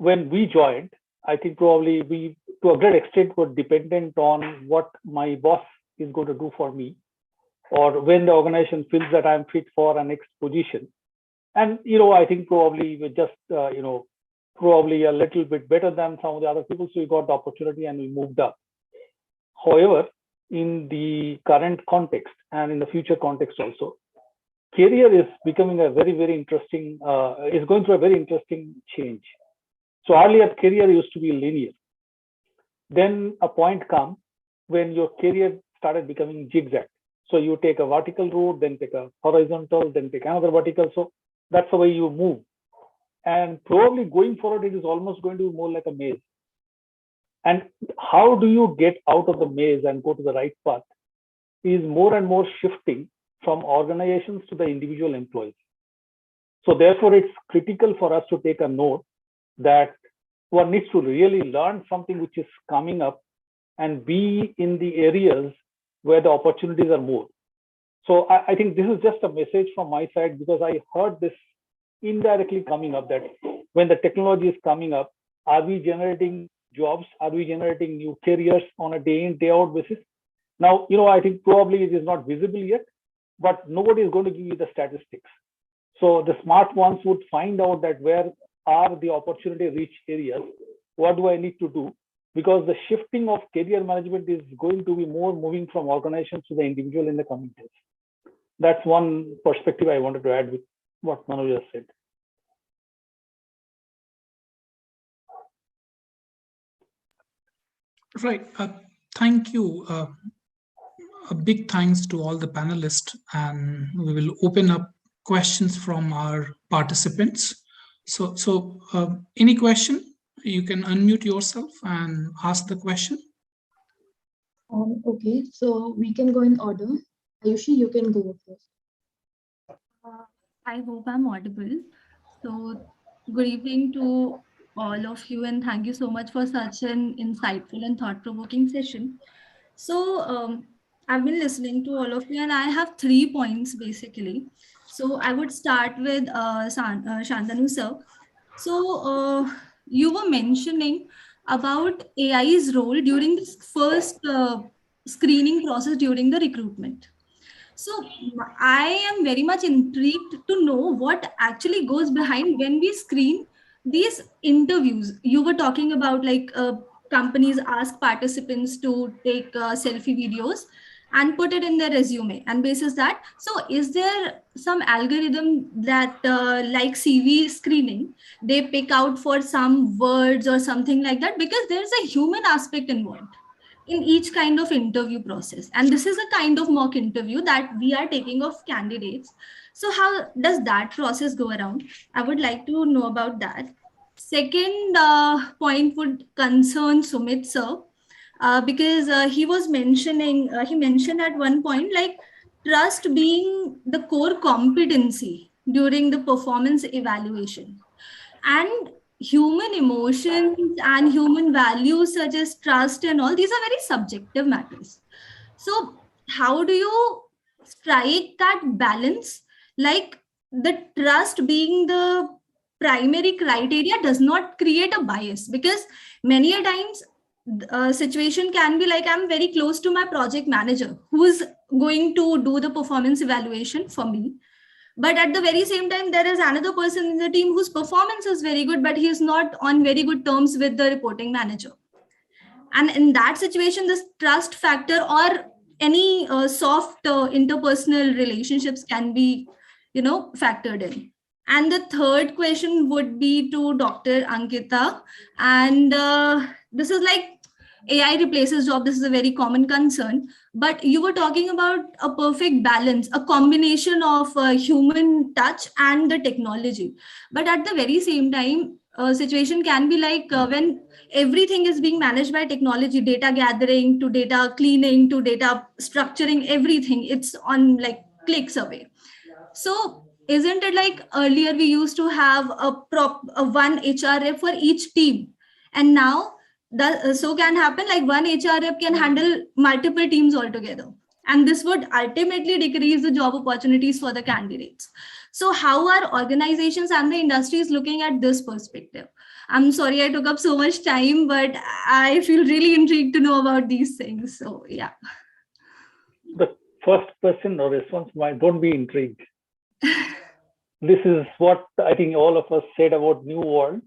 when we joined, I think probably we, to a great extent, were dependent on what my boss is going to do for me, or when the organization feels that I'm fit for a next position. And, I think probably we're just, probably a little bit better than some of the other people. So we got the opportunity and we moved up. However, in the current context and in the future context also, career is becoming a very, very interesting, is going through a very interesting change. So earlier, career used to be linear. Then a point comes when your career started becoming zigzag. So you take a vertical route, then take a horizontal, then take another vertical. So that's the way you move. And probably going forward, it is almost going to be more like a maze. And how do you get out of the maze and go to the right path is more and more shifting from organizations to the individual employees. So therefore, it's critical for us to take a note that one needs to really learn something which is coming up and be in the areas where the opportunities are more. So I think this is just a message from my side, because I heard this indirectly coming up, that when the technology is coming up, are we generating jobs? Are we generating new careers on a day in, day out basis? Now, I think probably it is not visible yet, but nobody is going to give you the statistics. So the smart ones would find out that where are the opportunity rich areas, what do I need to do? Because the shifting of career management is going to be more moving from organizations to the individual in the coming days. That's one perspective I wanted to add with what Manoj just said. Right. Thank you. A big thanks to all the panelists, and we will open up questions from our participants. So any question, you can unmute yourself and ask the question. Okay, so we can go in order. Ayushi, you can go first. I hope I'm audible. So good evening to all of you, and thank you so much for such an insightful and thought-provoking session. So I've been listening to all of you, and I have 3 points basically. So I would start with Shantanu sir. So you were mentioning about AI's role during this first screening process during the recruitment. So I am very much intrigued to know what actually goes behind when we screen these interviews. You were talking about like companies ask participants to take selfie videos and put it in their resume, and basis that, so is there some algorithm that like CV screening, they pick out for some words or something like that, because there's a human aspect involved in each kind of interview process, and this is a kind of mock interview that we are taking of candidates. So how does that process go around? I would like to know about that. Second point would concern Sumit sir, because he was mentioning, he mentioned at one point like trust being the core competency during the performance evaluation, and human emotions and human values such as trust and all these are very subjective matters. So how do you strike that balance, like the trust being the primary criteria does not create a bias? Because many a times situation can be like, I'm very close to my project manager who's going to do the performance evaluation for me, but at the very same time there is another person in the team whose performance is very good, but he is not on very good terms with the reporting manager. And in that situation, this trust factor or any soft interpersonal relationships can be, factored in. And the third question would be to Dr. Ankita, and this is like AI replaces job. This is a very common concern, but you were talking about a perfect balance, a combination of human touch and the technology. But at the very same time, a situation can be like when everything is being managed by technology, data gathering to data cleaning to data structuring, everything. It's on like clicks away. So isn't it like earlier we used to have a one HR rep for each team, and now that so can happen like one HR rep can handle multiple teams altogether, and this would ultimately decrease the job opportunities for the candidates. So how are organizations and the industries looking at this perspective? I'm sorry I took up so much time, but I feel really intrigued to know about these things. So yeah. The first question or response, don't be intrigued. This is what I think all of us said about New World.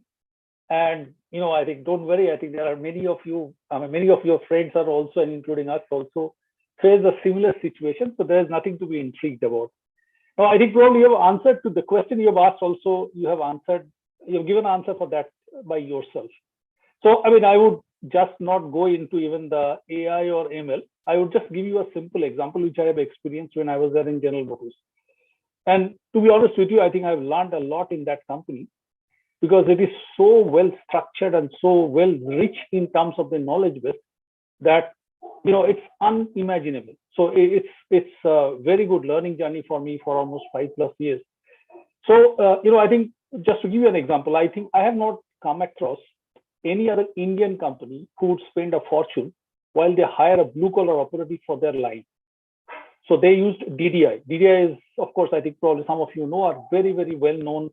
And, I think, don't worry, I think there are many of you, many of your friends are also, and including us also, face a similar situation. So there's nothing to be intrigued about. Now, I think probably you have answered to the question you have asked also, you have given an answer for that by yourself. So, I would just not go into even the AI or ML. I would just give you a simple example, which I have experienced when I was there in General Motors. And to be honest with you, I think I've learned a lot in that company, because it is so well structured and so well rich in terms of the knowledge base that, it's unimaginable. So it's a very good learning journey for me for almost 5+ years. So, I think just to give you an example, I think I have not come across any other Indian company who would spend a fortune while they hire a blue collar operative for their line. So they used DDI. DDI is, of course, I think probably some of you know, are very, very well known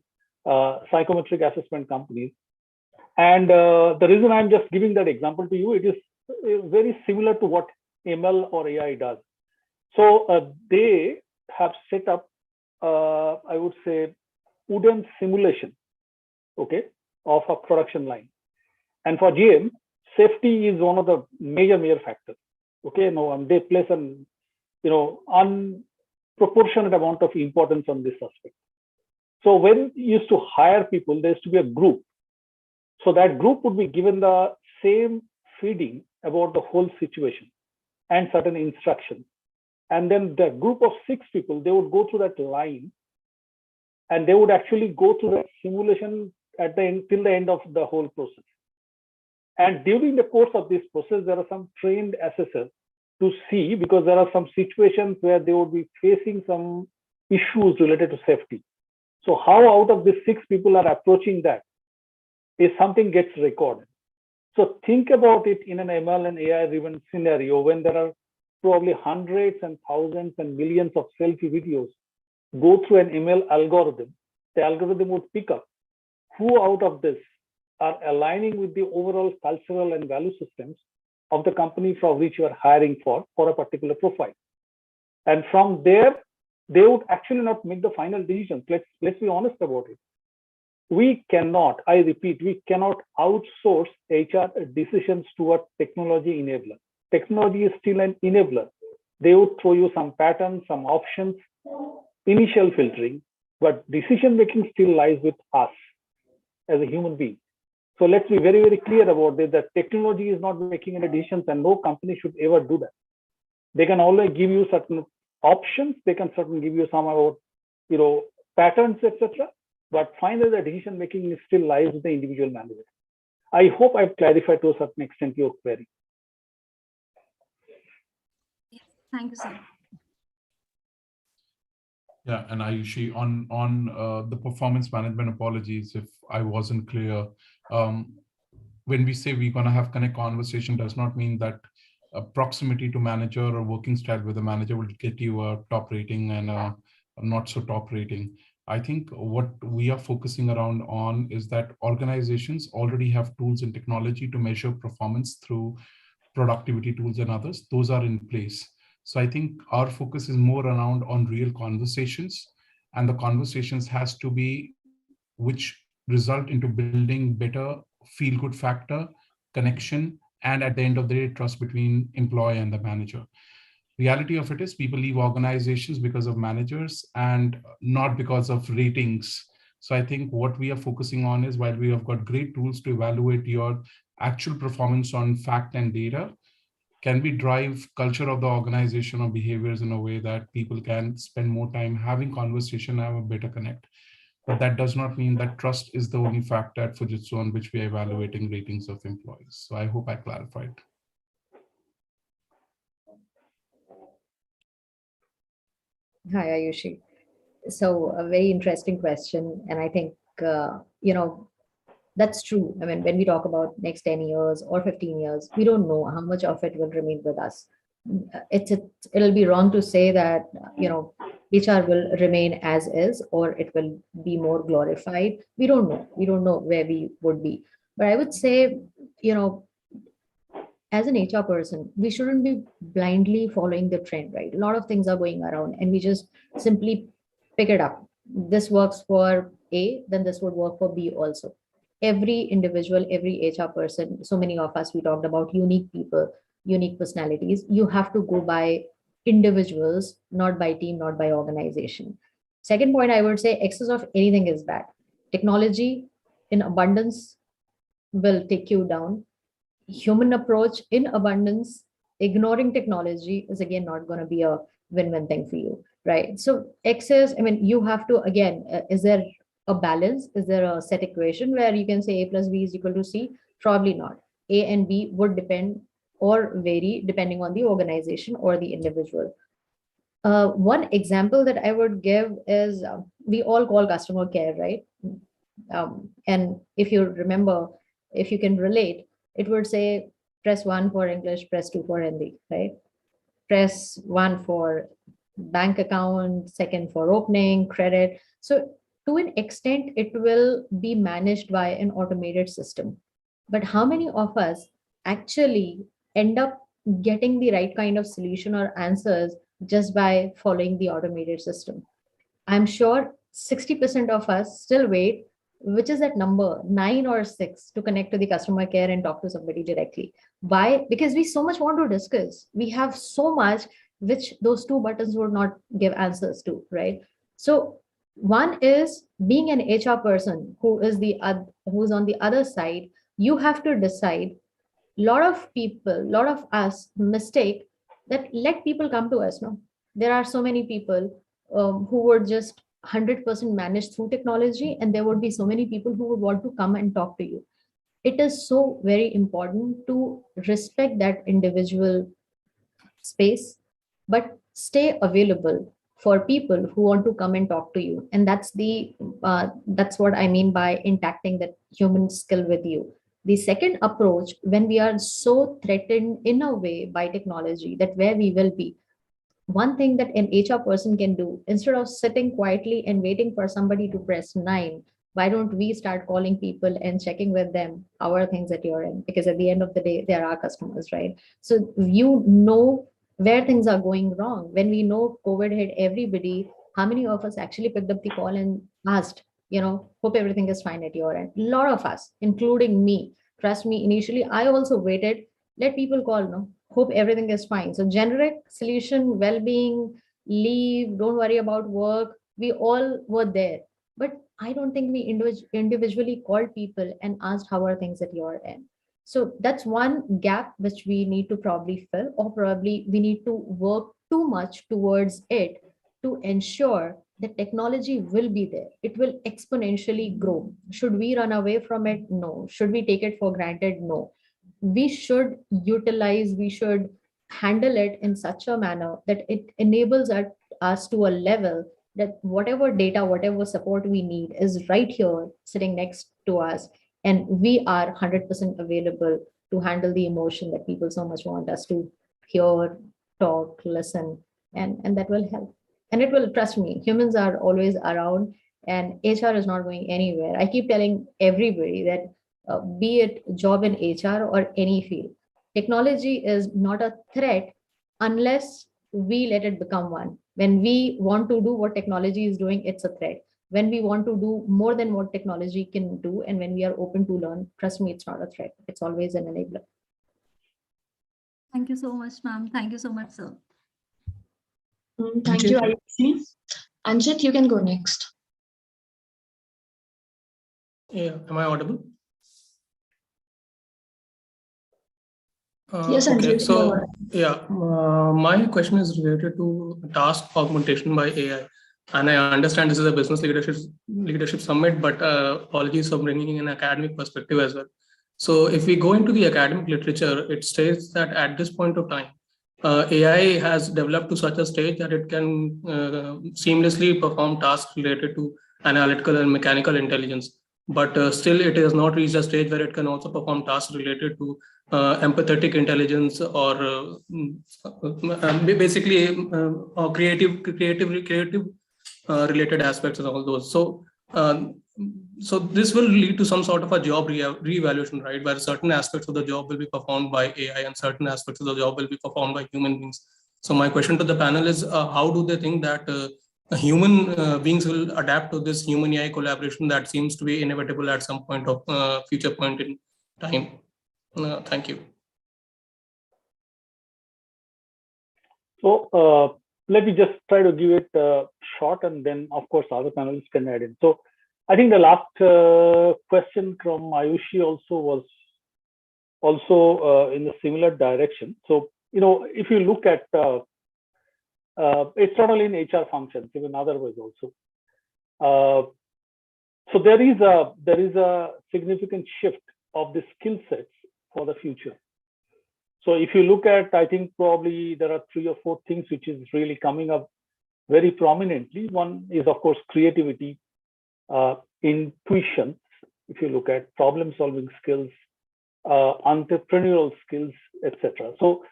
psychometric assessment companies. And the reason I'm just giving that example to you, it is very similar to what ML or AI does. So they have set up, I would say, wooden simulation, okay, of a production line. And for GM, safety is one of the major factors. Okay, now they place an unproportionate amount of importance on this aspect. So when you used to hire people, there used to be a group. So that group would be given the same feeding about the whole situation and certain instructions. And then the group of 6 people, they would go through that line, and they would actually go through that simulation at the end, till the end of the whole process. And during the course of this process, there are some trained assessors to see, because there are some situations where they would be facing some issues related to safety. So how out of these 6 people are approaching that is something gets recorded. So think about it in an ML and AI driven scenario when there are probably hundreds and thousands and millions of selfie videos go through an ML algorithm. The algorithm would pick up who out of this are aligning with the overall cultural and value systems of the company from which you are hiring for a particular profile. And from there, they would actually not make the final decisions. Let's be honest about it. We cannot, I repeat, we cannot outsource HR decisions to a technology enabler. Technology is still an enabler. They would throw you some patterns, some options, initial filtering, but decision making still lies with us as a human being. So let's be very, very clear about this, that technology is not making any decisions, and no company should ever do that. They can always give you certain options. They can certainly give you some about, patterns, etc. But finally, the decision making still lies with the individual manager. I hope I've clarified to a certain extent your query. Thank you, sir. Yeah, and Ayushi, on the performance management, apologies if I wasn't clear. When we say we're going to have connect conversation, does not mean that proximity to manager or working style with a manager will get you a top rating and a not so top rating. I think what we are focusing around on is that organizations already have tools and technology to measure performance through productivity tools and others. Those are in place. So I think our focus is more around on real conversations, and the conversations has to be which result into building better feel-good factor, connection, and at the end of the day, trust between employee and the manager. Reality of it is people leave organizations because of managers and not because of ratings. So I think what we are focusing on is, while we have got great tools to evaluate your actual performance on fact and data, can we drive culture of the organization or behaviors in a way that people can spend more time having conversation and have a better connect? But that does not mean that trust is the only factor at Fujitsu on which we are evaluating ratings of employees. So I hope I clarified. Hi, Ayushi. So a very interesting question. And I think, that's true. I mean, when we talk about next 10 years or 15 years, we don't know how much of it will remain with us. It'll be wrong to say that, HR will remain as is, or it will be more glorified. We don't know. We don't know where we would be. But I would say, as an HR person, we shouldn't be blindly following the trend, right? A lot of things are going around and we just simply pick it up. This works for A, then this would work for B also. Every individual, every HR person, so many of us, we talked about unique people, unique personalities. You have to go by individuals, not by team, not by organization. Second point, I would say excess of anything is bad. Technology in abundance will take you down. Human approach in abundance, ignoring technology is again not going to be a win-win thing for you, right? So excess, I mean, you have to, again, is there a balance? Is there a set equation where you can say A plus B is equal to C? Probably not. A and B would depend or vary depending on the organization or the individual. One example that I would give is we all call customer care, right? And if you remember, if you can relate, it would say press 1 for English, press 2 for Hindi, right? Press 1 for bank account, second for opening, credit. So to an extent, it will be managed by an automated system. But how many of us actually end up getting the right kind of solution or answers just by following the automated system? I'm sure 60% of us still wait, which is that number 9 or 6, to connect to the customer care and talk to somebody directly. Why? Because we so much want to discuss. We have so much which those 2 buttons would not give answers to, right? So one is being an HR person who's on the other side. You have to decide. A lot of people, a lot of us mistake that let people come to us. No, there are so many people who would just 100% managed through technology, and there would be so many people who would want to come and talk to you. It is so very important to respect that individual space, but stay available for people who want to come and talk to you. And that's what I mean by intacting that human skill with you. The second approach, when we are so threatened in a way by technology that where we will be, one thing that an HR person can do, instead of sitting quietly and waiting for somebody to press 9, why don't we start calling people and checking with them how are things at your end? Because at the end of the day, they are our customers, right? So you know where things are going wrong. When we know COVID hit everybody, how many of us actually picked up the call and asked, hope everything is fine at your end? A lot of us, including me. Trust me, initially, I also waited. Let people call, no? Hope everything is fine. So generic solution, well-being, leave, don't worry about work. We all were there. But I don't think we individually called people and asked how are things at your end. So that's one gap which we need to probably fill, or probably we need to work too much towards it to ensure that technology will be there. It will exponentially grow. Should we run away from it? No. Should we take it for granted? No. We should we should handle it in such a manner that it enables us to a level that whatever data, whatever support we need is right here sitting next to us. And we are 100% available to handle the emotion that people so much want us to hear, talk, listen, and that will help. And it will, trust me, humans are always around and HR is not going anywhere. I keep telling everybody that be it job in HR or any field, technology is not a threat unless we let it become one. When we want to do what technology is doing, it's a threat. When we want to do more than what technology can do, and when we are open to learn, trust me, it's not a threat. It's always an enabler. Thank you so much, ma'am. Thank you so much, sir. Thank you, Ayushi. Anjit, you can go next. Yeah, am I audible? Yes, okay, Anjit. so yeah, my question is related to task augmentation by AI. And I understand this is a business leadership summit, but apologies for bringing in an academic perspective as well. So if we go into the academic literature, it states that at this point of time, AI has developed to such a stage that it can seamlessly perform tasks related to analytical and mechanical intelligence. But still, it has not reached a stage where it can also perform tasks related to empathetic intelligence or basically creative related aspects and all those. So this will lead to some sort of a job re-evaluation, right? Where certain aspects of the job will be performed by AI and certain aspects of the job will be performed by human beings. So my question to the panel is, how do they think that human beings will adapt to this human AI collaboration that seems to be inevitable at some point of future point in time? Thank you. So let me just try to give it short, and then of course other panelists can add in. So I think the last question from Ayushi also was also in a similar direction. So if you look at it's not only in HR functions, even otherwise also. So there is a significant shift of the skill sets for the future. So if you look at, I think probably there are 3 or 4 things which is really coming up very prominently. One is, of course, creativity, intuition. If you look at problem-solving skills, entrepreneurial skills, etc. So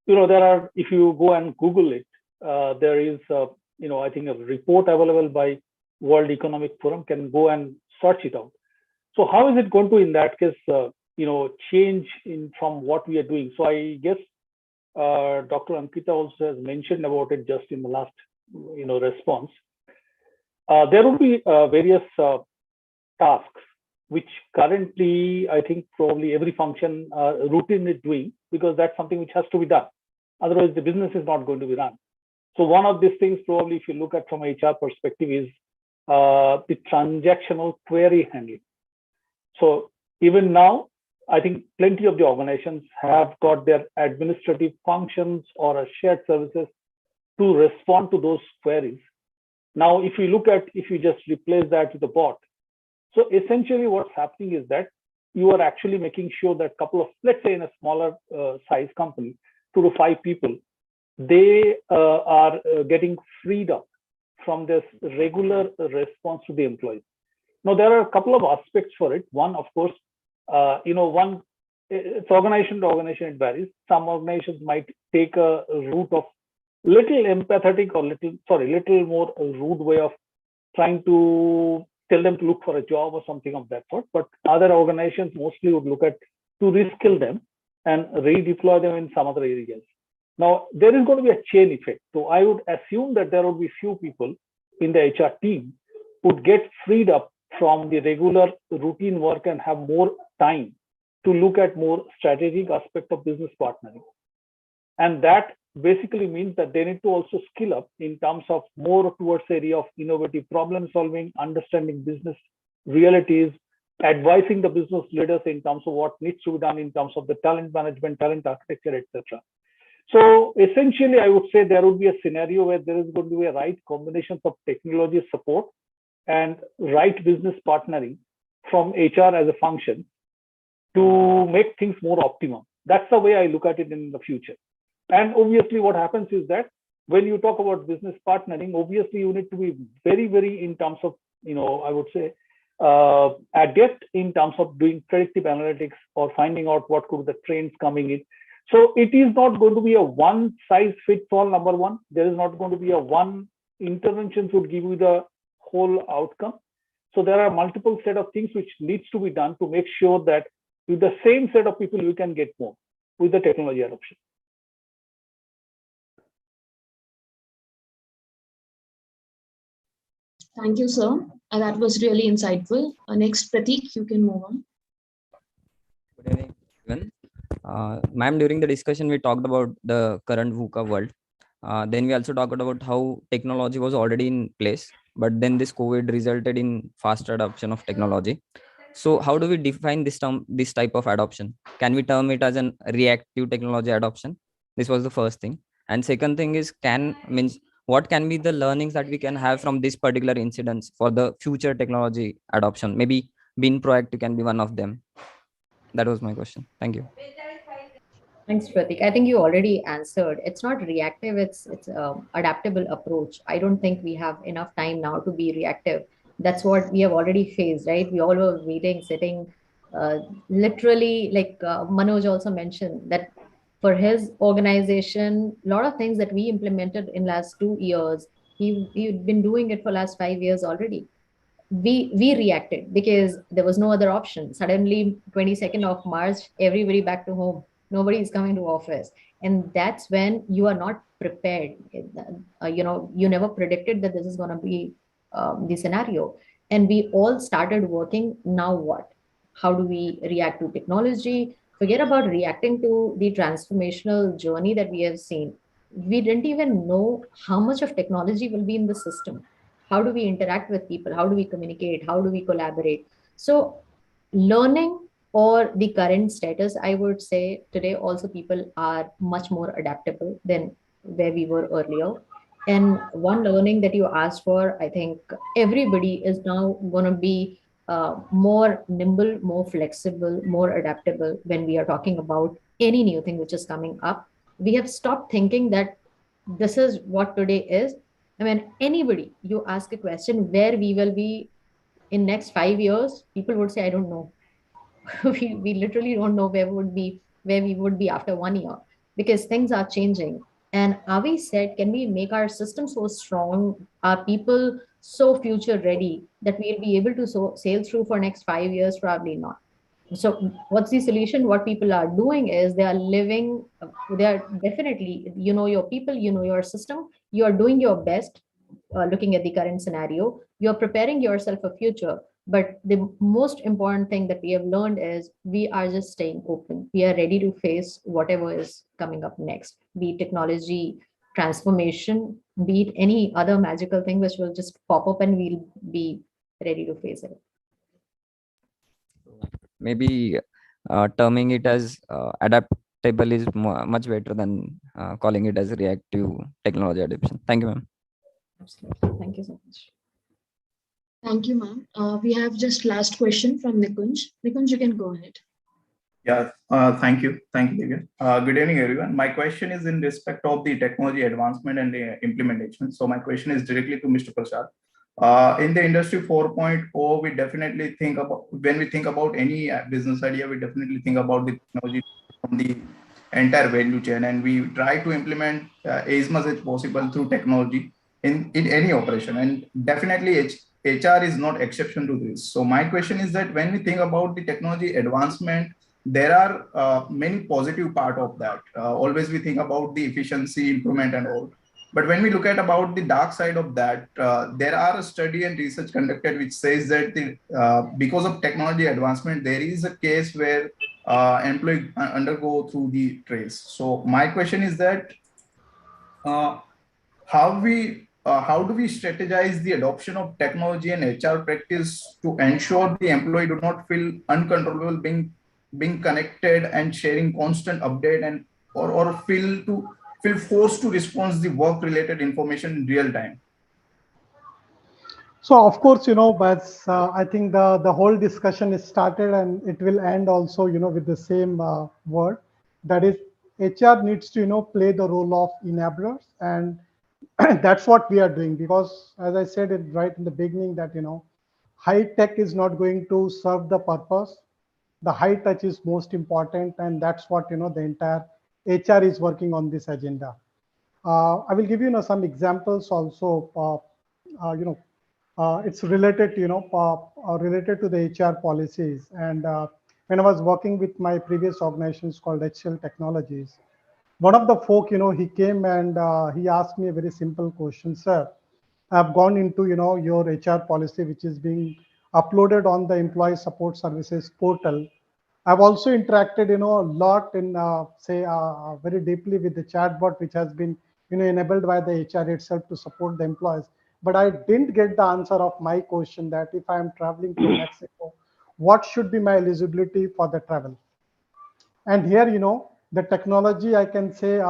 there are, if you go and Google it, there is I think a report available by World Economic Forum. Can go and search it out. So how is it going to, in that case, change from what we are doing? So I guess Dr. Ankita also has mentioned about it just in the last response. There will be various tasks which currently I think probably every function routine is doing, because that's something which has to be done. Otherwise, the business is not going to be run. So one of these things, probably if you look at from HR perspective, is the transactional query handling. So even now, I think plenty of the organizations have got their administrative functions or shared services to respond to those queries. Now, if you look at, if you just replace that with a bot, so essentially what's happening is that you are actually making sure that couple of, let's say in a smaller size company, 2 to 5 people, they are getting freed up from this regular response to the employees. Now, there are a couple of aspects for it. One, of course, it's organization to organization, it varies. Some organizations might take a route of little empathetic or little more rude way of trying to tell them to look for a job or something of that sort. But other organizations mostly would look at to reskill them and redeploy them in some other areas. Now, there is going to be a chain effect. So I would assume that there will be few people in the HR team who would get freed up from the regular routine work and have more time to look at more strategic aspect of business partnering. And that basically means that they need to also skill up in terms of more towards the area of innovative problem solving, understanding business realities, advising the business leaders in terms of what needs to be done in terms of the talent management, talent architecture, etc. So essentially, I would say there would be a scenario where there is going to be a right combination of technology support and right business partnering from HR as a function to make things more optimum. That's the way I look at it in the future. And obviously what happens is that when you talk about business partnering, obviously you need to be very, very in terms of, I would say, adept in terms of doing predictive analytics or finding out what could be the trends coming in. So it is not going to be a one size fits all, number one. There is not going to be a one intervention would give you the whole outcome. So there are multiple set of things which needs to be done to make sure that with the same set of people, you can get more with the technology adoption. Thank you, sir. That was really insightful. Next, Prateek, you can move on. Good evening, everyone. Ma'am, during the discussion, we talked about the current VUCA world. Then we also talked about how technology was already in place, but then this COVID resulted in faster adoption of technology. So how do we define this term, this type of adoption? Can we term it as an reactive technology adoption? This was the first thing. And second thing is, what can be the learnings that we can have from this particular incidents for the future technology adoption? Maybe being proactive can be one of them. That was my question. Thank you. Thanks, Pratik. I think you already answered. It's not reactive, it's adaptable approach. I don't think we have enough time now to be reactive. That's what we have already faced, right? We all were waiting, sitting, literally, like Manoj also mentioned that for his organization, a lot of things that we implemented in last 2 years, he'd been doing it for last 5 years already. We reacted because there was no other option. Suddenly 22nd of March, everybody back to home, nobody is coming to office, and that's when you are not prepared. You never predicted that this is going to be the scenario, and we all started working. Now what? How do we react to technology? Forget about reacting to the transformational journey that we have seen. We didn't even know how much of technology will be in the system. How do we interact with people? How do we communicate? How do we collaborate? So learning or the current status, I would say today also people are much more adaptable than where we were earlier. And one learning that you asked for, I think everybody is now going to be more nimble, more flexible, more adaptable when we are talking about any new thing which is coming up. We have stopped thinking that this is what today is. I mean, anybody, you ask a question where we will be in next 5 years, people would say, I don't know. We literally don't know where we would be after 1 year, because things are changing. And are we said, can we make our system so strong? Are people so future ready that we'll be able to sail through for next 5 years? Probably not. So what's the solution? What people are doing is they are living, they are definitely, you know, your people, you know, your system, you are doing your best, looking at the current scenario, you're preparing yourself for future. But the most important thing that we have learned is we are just staying open. We are ready to face whatever is coming up next, be it technology transformation, be it any other magical thing which will just pop up, and we'll be ready to face it. Maybe terming it as adaptable is much better than calling it as reactive technology adoption. Thank you, ma'am. Absolutely. Thank you so much. Thank you, ma'am. We have just last question from Nikunj. Nikunj, you can go ahead. Yeah, thank you. Thank you, Divya. Good evening, everyone. My question is in respect of the technology advancement and the implementation. So my question is directly to Mr. Prasad. In the industry 4.0, we definitely think about, when we think about any business idea, we definitely think about the technology from the entire value chain, and we try to implement as much as possible through technology in any operation. And definitely HR is not exception to this. So my question is that when we think about the technology advancement, there are many positive part of that. Always we think about the efficiency improvement and all. But when we look at about the dark side of that, there are a study and research conducted which says that because of technology advancement, there is a case where employees undergo through the trace. So my question is that how do we strategize the adoption of technology and HR practice to ensure the employee do not feel uncontrollable being connected and sharing constant update, and or feel forced to respond the work related information in real time? So of course, but I think the whole discussion is started, and it will end also, with the same word, that is HR needs to, play the role of enablers, and that's what we are doing. Because as I said it right in the beginning, that high tech is not going to serve the purpose. The high touch is most important, and that's what the entire HR is working on this agenda. I will give you, some examples also. It's related, related to the HR policies. And when I was working with my previous organizations called HCL Technologies, one of the folk, he came and he asked me a very simple question, sir. I've gone into, your HR policy, which is being uploaded on the employee support services portal. I've also interacted, a lot in, say, very deeply with the chatbot, which has been, enabled by the HR itself to support the employees. But I didn't get the answer of my question, that if I am traveling to Mexico, what should be my eligibility for the travel? And here, the technology, I can say,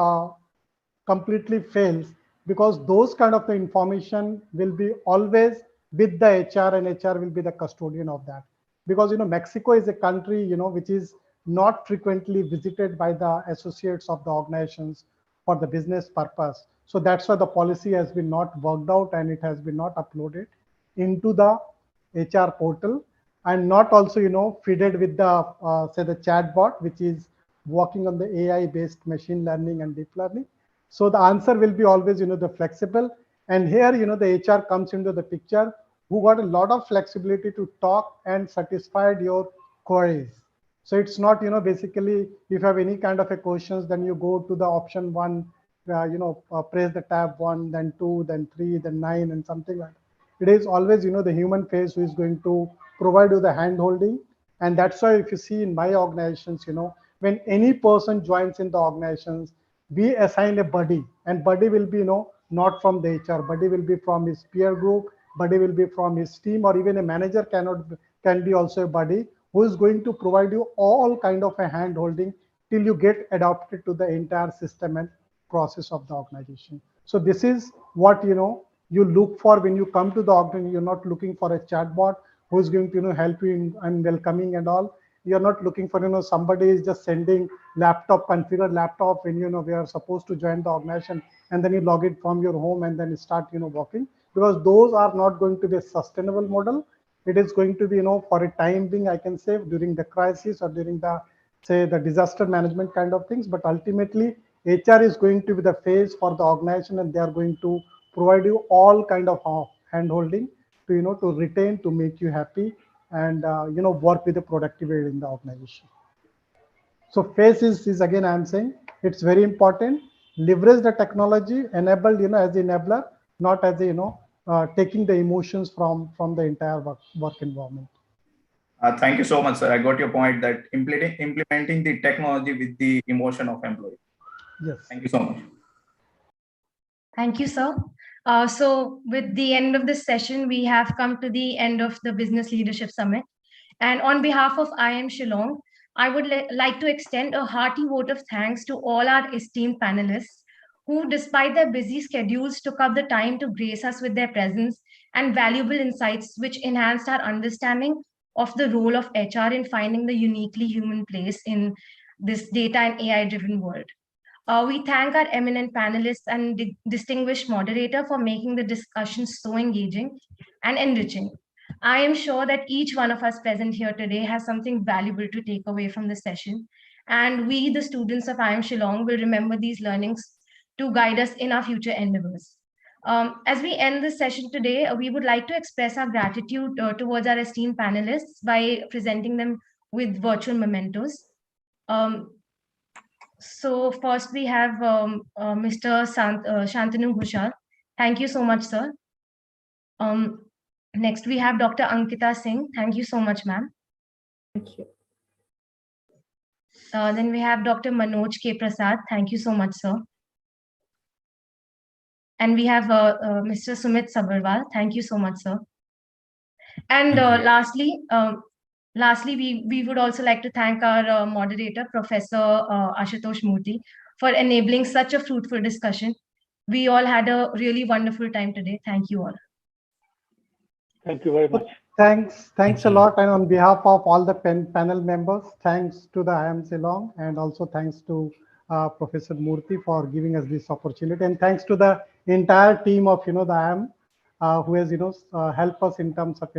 completely fails, because those kind of the information will be always with the HR, and HR will be the custodian of that. Because Mexico is a country which is not frequently visited by the associates of the organizations for the business purpose. So that's why the policy has been not worked out, and it has been not uploaded into the HR portal, and not also fitted with the say the chatbot, which is working on the AI based machine learning and deep learning. So the answer will be always the flexible, and here the HR comes into the picture, who got a lot of flexibility to talk and satisfied your queries. So it's not basically if you have any kind of a questions, then you go to the option 1, press the tab 1, then 2, then 3, then 9, and something like that. It is always the human face who is going to provide you the hand holding. And that's why if you see in my organizations, when any person joins in the organizations, we assign a buddy, and buddy will be not from the HR, buddy will be from his peer group, buddy will be from his team, or even a manager can be also a buddy who is going to provide you all kind of a hand holding till you get adapted to the entire system and process of the organization. So this is what you look for when you come to the organization. You're not looking for a chatbot who is going to help you in and welcoming and all. You're not looking for somebody is just sending laptop, configured laptop when we are supposed to join the organization, and then you log it from your home and then you start working, because those are not going to be a sustainable model. It is going to be for a time being, I can say, during the crisis or during the say the disaster management kind of things, but ultimately HR is going to be the face for the organization, and they are going to provide you all kind of hand holding to to retain, to make you happy, and work with the productivity in the organization. So face is again, I'm saying it's very important. Leverage the technology enabled as an enabler, not as a taking the emotions from the entire work environment. Thank you so much, sir. I got your point that implementing the technology with the emotion of employee. Yes. Thank you so much. Thank you, sir. So with the end of this session, we have come to the end of the Business Leadership Summit. And on behalf of IIM Shillong, I would like to extend a hearty vote of thanks to all our esteemed panelists who, despite their busy schedules, took up the time to grace us with their presence and valuable insights, which enhanced our understanding of the role of HR in finding the uniquely human place in this data and AI-driven world. We thank our eminent panelists and distinguished moderator for making the discussion so engaging and enriching. I am sure that each one of us present here today has something valuable to take away from the session. And we, the students of IIM Shillong, will remember these learnings to guide us in our future endeavors. As we end this session today, we would like to express our gratitude towards our esteemed panelists by presenting them with virtual mementos. So first we have Mr. Shantanu Ghoshal. Thank you so much, sir. Next we have Dr. Ankita Singh. Thank you so much, ma'am. Thank you. Then we have Dr. Manoj Prasad. Thank you so much, sir. And we have Mr. Sumit Sabharwal. Thank you so much, sir. And lastly, we would also like to thank our moderator, Professor Ashutosh Murthy, for enabling such a fruitful discussion. We all had a really wonderful time today. Thank you all. Thank you very much. Thanks a lot. And on behalf of all the panel members, thanks to the IIM Shillong, and also thanks to Professor Murthy for giving us this opportunity. And thanks to the entire team of the IIM who has helped us in terms of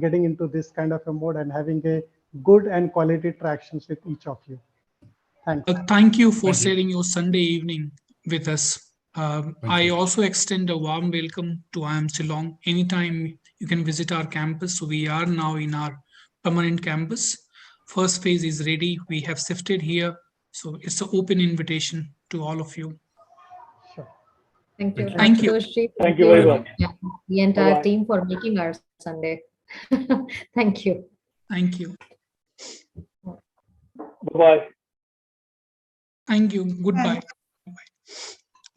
getting into this kind of a mode and having a good and quality interactions with each of you. Thanks. Thank you for sharing your Sunday evening with us. I also extend a warm welcome to IIM Shillong. Anytime you can visit our campus. So we are now in our permanent campus. First phase is ready. We have shifted here. So it's an open invitation to all of you. Sure. Thank you. Thank you. Thank you very much. Yeah, the entire Bye-bye. team for making our Sunday. Thank you. Thank you. Bye-bye. Thank you. Goodbye. Bye.